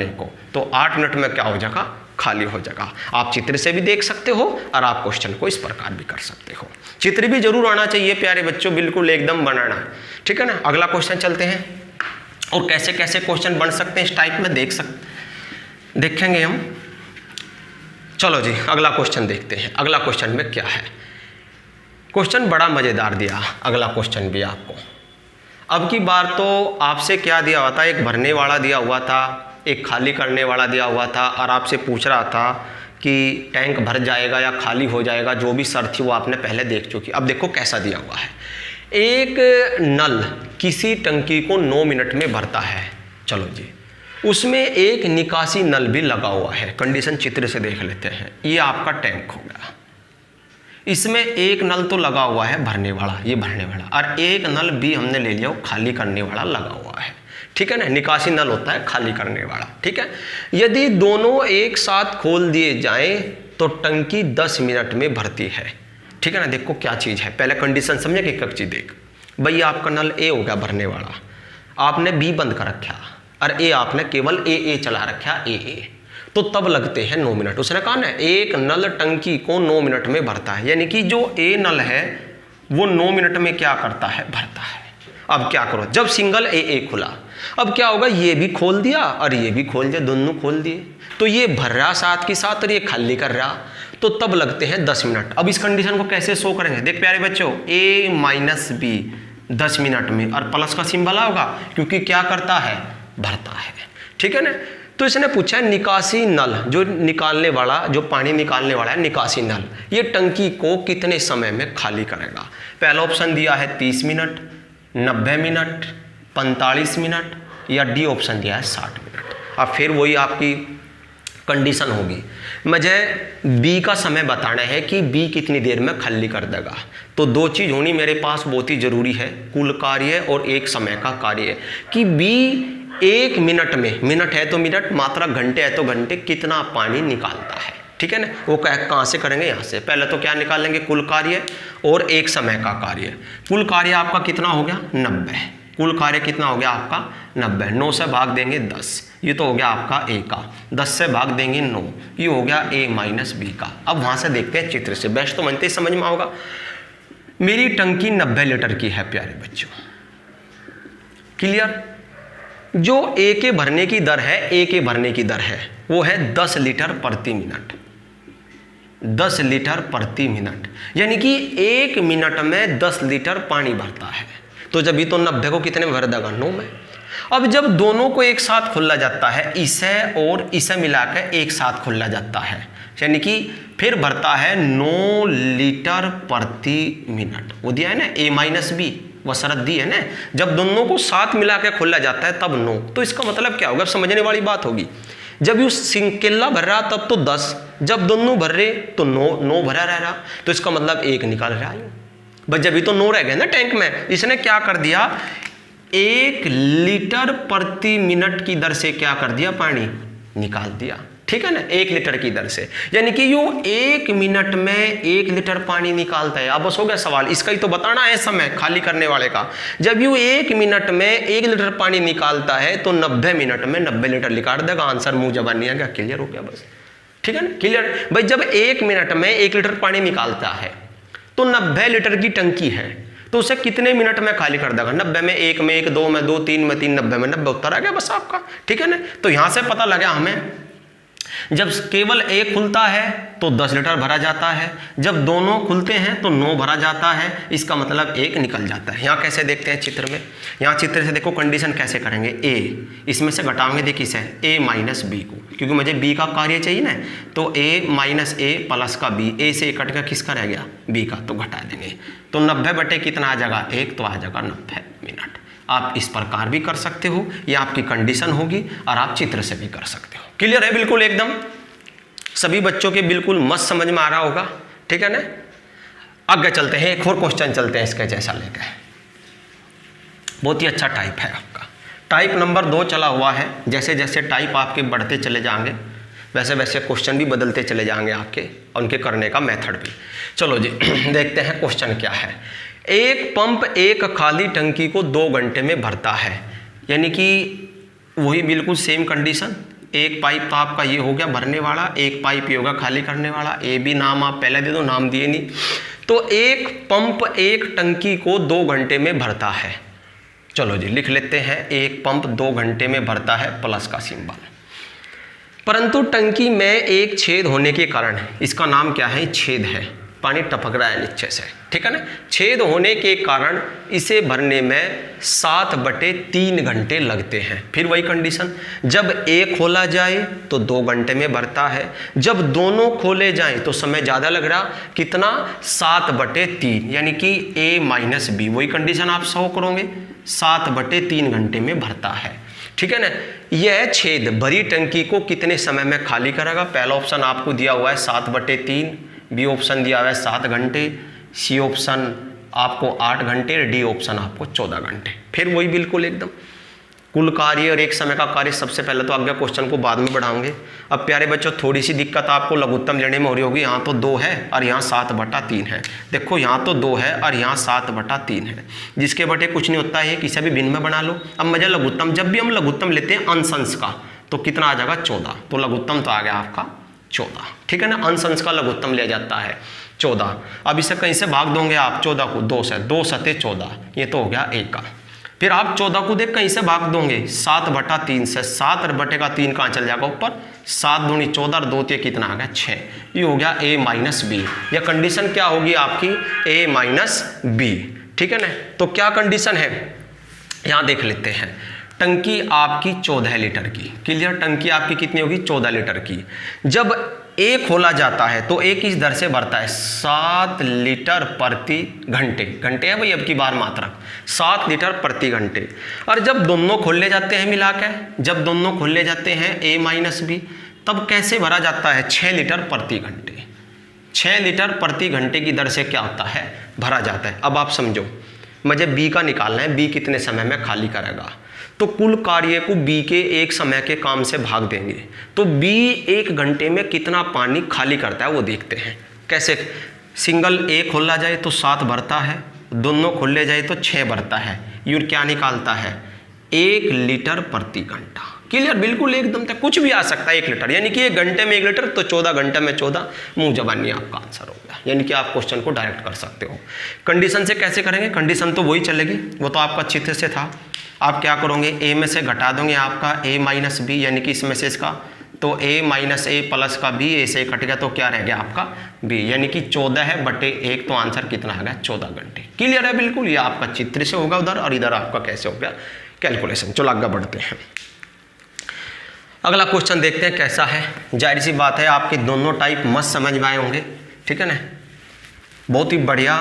को। तो 8 मिनट में क्या हो जाएगा? खाली हो जाएगा। आप चित्र से भी देख सकते हो और आप क्वेश्चन को इस प्रकार भी कर सकते हो। चित्र भी जरूर आना चाहिए प्यारे बच्चों, बिल्कुल एकदम बनाना। ठीक है ना? अगला क्वेश्चन चलते हैं, और कैसे कैसे क्वेश्चन बन सकते हैं इस टाइप में देखेंगे हम। चलो जी अगला क्वेश्चन देखते हैं। अगला क्वेश्चन में क्या है? क्वेश्चन बड़ा मज़ेदार दिया अगला क्वेश्चन भी आपको। अब की बार तो आपसे क्या दिया हुआ था? एक भरने वाला दिया हुआ था, एक खाली करने वाला दिया हुआ था, और आपसे पूछ रहा था कि टैंक भर जाएगा या खाली हो जाएगा, जो भी शर्त थी वो आपने पहले देख चुकी। अब देखो कैसा दिया हुआ है, एक नल किसी टंकी को 9 मिनट में भरता है। चलो जी, उसमें एक निकासी नल भी लगा हुआ है। कंडीशन चित्र से देख लेते हैं। ये आपका टैंक हो गया, इसमें एक नल तो लगा हुआ है भरने वाला, ये भरने वाला, और एक नल भी हमने ले लिया वो खाली करने वाला लगा हुआ है। ठीक है ना, निकासी नल होता है खाली करने वाला। ठीक है, यदि दोनों एक साथ खोल दिए जाएं तो टंकी 10 मिनट में भरती है। ठीक है ना, देखो क्या चीज़ है, पहले कंडीशन समझे कि एक चीज़ देख। भैया आपका नल ए हो गया भरने वाला, आपने बी बंद कर रखा और ए आपने केवल ए चला रखा ए, तो तब लगते हैं 9 मिनट। उसने कहा ना एक नल टंकी को 9 मिनट में भरता है, यानी कि जो ए नल है वो 9 मिनट में क्या करता है, भरता है। अब क्या करो, जब सिंगल ए खुला, अब क्या होगा, ये भी खोल दिया और ये भी खोल दिया, दोनों खोल दिए, तो ये भर रहा साथ के साथ और ये खाली कर रहा, तो तब लगते हैं 10 मिनट। अब इस कंडीशन को कैसे शो करेंगे, देख प्यारे बच्चों, ए माइनस बी 10 मिनट में, और प्लस का सिंबल होगा क्योंकि क्या करता है, भरता है। ठीक है ना, तो इसने पूछा है निकासी नल, जो निकालने वाला, जो पानी निकालने वाला है निकासी नल, ये टंकी को कितने समय में खाली करेगा। पहला ऑप्शन दिया है 30 मिनट, 90 मिनट, 45 मिनट, या डी ऑप्शन दिया है 60 मिनट। अब फिर वही आपकी कंडीशन होगी, मुझे बी का समय बताना है कि बी कितनी देर में खाली कर देगा। तो दो चीज़ होनी मेरे पास बहुत ही ज़रूरी है, कुल कार्य और एक समय का कार्य, कि बी 1 मिनट में, मिनट है तो मिनट, मात्रा घंटे है तो घंटे, कितना पानी निकालता है। ठीक है ना, वो कहाँ से करेंगे, यहाँ से। पहले तो क्या निकालेंगे, कुल कार्य और एक समय का कार्य। कुल कार्य आपका कितना हो गया, 90। कुल कार्य कितना हो गया आपका, 90। 9 से भाग देंगे 10, ये तो हो गया आपका ए का। 10 से भाग देंगे 9, ये हो गया ए माइनस बी का। अब वहाँ से देखते हैं चित्र से, बेस्ट तो बनते ही समझ में होगा। मेरी टंकी 90 लीटर की है प्यारे बच्चों, क्लियर। जो ए के भरने की दर है, ए के भरने की दर है वो है 10 लीटर प्रति मिनट, 10 लीटर प्रति मिनट, यानी कि 1 मिनट में 10 लीटर पानी भरता है। तो जब ये तो 90 को कितने में भर देगा, 9 में। अब जब दोनों को एक साथ खोला जाता है, इसे और इसे मिलाकर एक साथ खोला जाता है, यानी कि फिर भरता है 9 लीटर प्रति मिनट। वो दिया है ना ए माइनस बी, वह शरत दी है ना, जब दोनों को साथ मिला के खोला जाता है तब 9। तो इसका मतलब क्या होगा, समझने वाली बात होगी। जब यू सिंकेला भर रहा तब तो 10, जब दोनों भर रहे तो 9 भरा रह रहा, तो इसका मतलब 1 निकाल रहा है। बस जब भी तो 9 रह गए ना टैंक में, इसने क्या कर दिया, 1 लीटर प्रति मिनट की दर से क्या कर दिया, पानी निकाल दिया। ठीक है ना, 1 लीटर की दर से, यानी कि यो 1 मिनट में 1 लीटर पानी निकालता है। अब बस हो गया सवाल, इसका ही तो बताना है समय खाली करने वाले का। जब यू 1 मिनट में 1 लीटर पानी निकालता है तो 90 मिनट में 90 लीटर निकाल देगा। आंसर मुंह जबान नहीं आ गया, क्लियर हो गया बस। ठीक है ना, क्लियर। भाई जब 1 मिनट में 1 लीटर पानी निकालता है तो 90 लीटर की टंकी है, तो उसे कितने मिनट में खाली कर देगा, 90 में 1 में 1, 2 में 2, 3 में 3, 90 में 90, उत्तर आ गया बस आपका। ठीक है ना, तो यहां से पता लगा हमें, जब केवल एक खुलता है तो 10 लीटर भरा जाता है, जब दोनों खुलते हैं तो 9 भरा जाता है, इसका मतलब 1 निकल जाता है। यहाँ कैसे देखते हैं चित्र में, यहाँ चित्र से देखो कंडीशन कैसे करेंगे, ए इसमें से घटाएंगे, देखिए इसे ए माइनस बी को, क्योंकि मुझे बी का कार्य चाहिए ना, तो ए माइनस ए प्लस का बी, ए से कट का किसका रह गया, बी का, तो घटा देंगे। तो 90 बटे कितना आ जाएगा, 1, तो आ जाएगा 90 मिनट। आप इस प्रकार भी कर सकते हो, ये आपकी कंडीशन होगी, और आप चित्र से भी कर सकते हो। क्लियर है बिल्कुल एकदम, सभी बच्चों के बिल्कुल मस्त समझ में आ रहा होगा। ठीक है ना, आगे चलते हैं, एक और क्वेश्चन चलते हैं इसके जैसा लेकर। बहुत ही अच्छा टाइप है आपका, टाइप नंबर 2 चला हुआ है। जैसे जैसे टाइप आपके बढ़ते चले जाएंगे वैसे वैसे क्वेश्चन भी बदलते चले जाएंगे आपके, और उनके करने का मेथड भी। चलो जी देखते हैं क्वेश्चन क्या है। एक पंप एक खाली टंकी को 2 घंटे में भरता है, यानी कि वही बिल्कुल सेम कंडीशन। एक पाइप तो आपका ये हो गया भरने वाला, एक पाइप ये होगा खाली करने वाला। ए भी नाम आप पहले दे दो, नाम दिए नहीं। तो एक पंप एक टंकी को 2 घंटे में भरता है। चलो जी लिख लेते हैं, एक पंप 2 घंटे में भरता है, प्लस का सिंबल। परंतु टंकी में एक छेद होने के कारण, इसका नाम क्या है, छेद है। पानी टपक रहा है नीचे से, ठीक है ना। छेद होने के कारण इसे भरने में 7/3 घंटे लगते हैं। फिर वही कंडीशन, जब एक खोला जाए तो 2 घंटे में भरता है, जब दोनों खोले जाएं तो समय ज़्यादा लग रहा, कितना 7/3, यानी कि A-B। वही कंडीशन आप सॉल्व करोगे, 7/3 घंटे में भरता है, ठीक है ना। यह छेद भरी टंकी को कितने समय में खाली करेगा? पहला ऑप्शन आपको दिया हुआ है 7/3, बी ऑप्शन दिया हुआ है 7 घंटे, सी ऑप्शन आपको 8 घंटे, डी ऑप्शन आपको 14 घंटे। फिर वही बिल्कुल एकदम कुल कार्य और एक समय का कार्य। सबसे पहले तो आगे क्वेश्चन को बाद में बढ़ाऊंगे। अब प्यारे बच्चों थोड़ी सी दिक्कत आपको लघुत्तम लेने में हो रही होगी। यहाँ तो 2 है और यहाँ 7/3 है। देखो यहाँ तो 2 है और यहाँ 7/3 है, जिसके बटे कुछ नहीं होता है, किसी भी भिन्न में बना लो। अब मजा लघुत्तम, जब भी हम लघुत्तम लेते हैं अंश का तो कितना आ जाएगा 14, तो लघुत्तम तो आ गया आपका 14, ठीक है ना। अंश का लघुत्तम लिया जाता है 14। अब इसे कहीं से भाग दोगे आप 14 को 2 से, 2 सते 14, ये तो हो गया 1 का। फिर आप 14 को देख कहीं से भाग दोगे 7/3 से, 7/3 कहाँ चल जाएगा ऊपर, 7 दूनी 14 और 2 कितना आ गया 6, ये हो गया A-B। यह कंडीशन क्या होगी आपकी A-B, ठीक है ना। तो क्या कंडीशन है यहाँ देख लेते हैं। टंकी आपकी 14 लीटर की, क्लियर, टंकी आपकी कितनी होगी 14 लीटर की। जब एक खोला जाता है तो एक इस दर से भरता है 7 लीटर प्रति घंटे, घंटे है भाई अब की बार मात्रक, 7 लीटर प्रति घंटे। और जब दोनों खोले जाते हैं मिला के, जब दोनों खोले जाते हैं A-B, तब कैसे भरा जाता है 6 लीटर प्रति घंटे, 6 लीटर प्रति घंटे की दर से क्या होता है भरा जाता है। अब आप समझो, मुझे बी का निकालना है, बी कितने समय में खाली करेगा, तो कुल कार्य को बी के एक समय के काम से भाग देंगे, तो बी 1 घंटे में कितना पानी खाली करता है वो देखते हैं। कैसे, सिंगल ए खोला जाए तो 7 भरता है, दोनों खोले जाए तो 6 भरता है, यूर क्या निकालता है 1 लीटर प्रति घंटा। क्लियर, बिल्कुल एकदम तक कुछ भी आ सकता है 1 लीटर, यानी कि 1 घंटे में 1 लीटर, तो 14 घंटे में 14, मुंह जबानी आपका आंसर हो गया। यानी कि आप क्वेश्चन को डायरेक्ट कर सकते हो। कंडीशन से कैसे करेंगे, कंडीशन तो वही चलेगी, वो तो आपका चित्र से था। आप क्या करोगे, ए में से घटा दोगे आपका A-B, यानी कि इसमें से इसका, तो A-A प्लस का B, ए से कट गया तो क्या रह गया आपका B, यानी कि 14/1, तो आंसर कितना आ गया 14 घंटे। क्लियर है बिल्कुल, ये आपका चित्र से होगा उधर, और इधर आपका कैसे हो गया कैलकुलेशन। चलो आगे बढ़ते हैं, अगला क्वेश्चन देखते हैं कैसा है। जाहिर सी बात है आपके दोनों टाइप मस्त समझ में आए होंगे, ठीक है ना, बहुत ही बढ़िया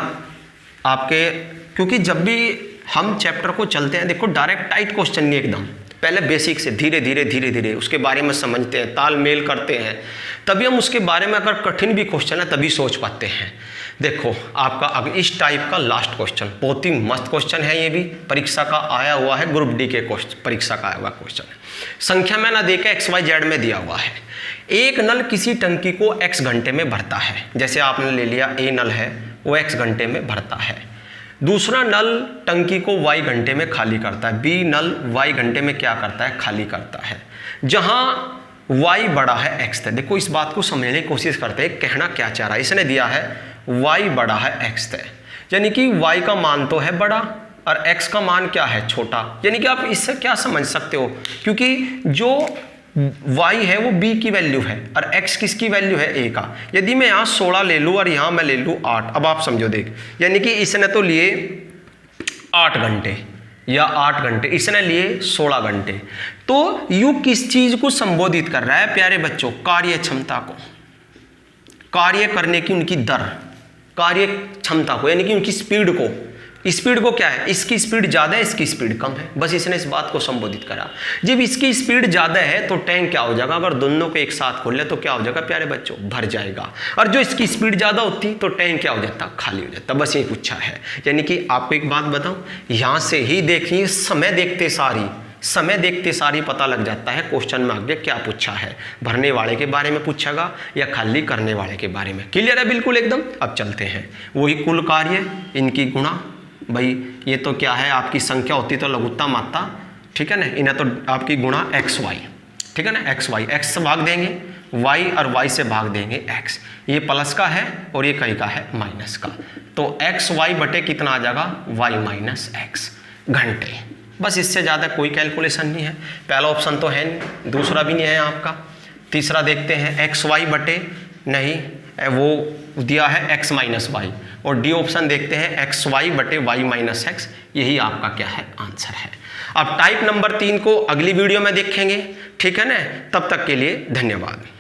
आपके, क्योंकि जब भी हम चैप्टर को चलते हैं, देखो डायरेक्ट टाइट क्वेश्चन नहीं एकदम, पहले बेसिक से धीरे धीरे उसके बारे में समझते हैं, तालमेल करते हैं, तभी हम उसके बारे में अगर कठिन भी क्वेश्चन है तभी सोच पाते हैं। देखो आपका अब इस टाइप का लास्ट क्वेश्चन बहुत ही मस्त क्वेश्चन है, ये भी परीक्षा का आया हुआ है, ग्रुप डी के परीक्षा का आया हुआ क्वेश्चन है। संख्या में ना देके XYZ में दिया हुआ है। एक नल किसी टंकी को X घंटे में भरता है, जैसे आपने ले लिया A नल है वो X घंटे में भरता है, दूसरा नल टंकी को Y घंटे में खाली करता है, B नल Y घंटे में क्या करता है खाली करता है। जहां Y बड़ा है X तक, देखो इस बात को समझने की कोशिश करते हैं, कहना क्या चाह रहा है, इसने दिया है Y बड़ा है X तक, यानी कि Y का मान तो है बड़ा और X का मान क्या है छोटा, यानी कि आप इससे क्या समझ सकते हो, क्योंकि जो y है वो b की वैल्यू है और x किसकी वैल्यू है a का। यदि मैं यहाँ 16 ले लूँ और यहाँ मैं ले लूँ 8, अब आप समझो देख, यानी कि इसने तो लिए 8 घंटे या 8 घंटे, इसने लिए 16 घंटे, तो यू किस चीज को संबोधित कर रहा है प्यारे बच्चों, कार्य क्षमता को, कार्य करने की उनकी दर, कार्य क्षमता को, यानी कि उनकी स्पीड को। स्पीड को क्या है, इसकी स्पीड ज्यादा है इसकी स्पीड कम है, बस इसने इस बात को संबोधित करा। जब इसकी स्पीड ज्यादा है तो टैंक क्या हो जाएगा, अगर दोनों को एक साथ खोल ले तो क्या हो जाएगा प्यारे बच्चों, भर जाएगा, और जो इसकी स्पीड ज्यादा होती तो टैंक क्या हो जाता, खाली हो जाता। बस ये पूछा है। यानी कि आपको एक बात बताऊं, यहां से ही देखिए समय देखते सारी पता लग जाता है क्वेश्चन में आगे क्या पूछा है, भरने वाले के बारे में पूछेगा या खाली करने वाले के बारे में। क्लियर है बिल्कुल एकदम। अब चलते हैं, वही कुल कार्य इनकी गुणा, भाई ये तो क्या है आपकी संख्या होती तो लघुत्तम आता, ठीक है ना, इन्हें तो आपकी गुणा XY, ठीक है ना, XY, X से भाग देंगे Y और Y से भाग देंगे X, ये प्लस का है और ये कहीं का है माइनस का, तो XY बटे कितना आ जाएगा Y माइनस X घंटे। बस इससे ज़्यादा कोई कैलकुलेशन नहीं है। पहला ऑप्शन तो है नहीं, दूसरा भी नहीं है आपका, तीसरा देखते हैं XY बटे नहीं, वो दिया है x माइनस वाई, और डी ऑप्शन देखते हैं XY बटे वाई माइनस एक्स, यही आपका क्या है आंसर है। अब टाइप नंबर 3 को अगली वीडियो में देखेंगे, ठीक है ना। तब तक के लिए धन्यवाद।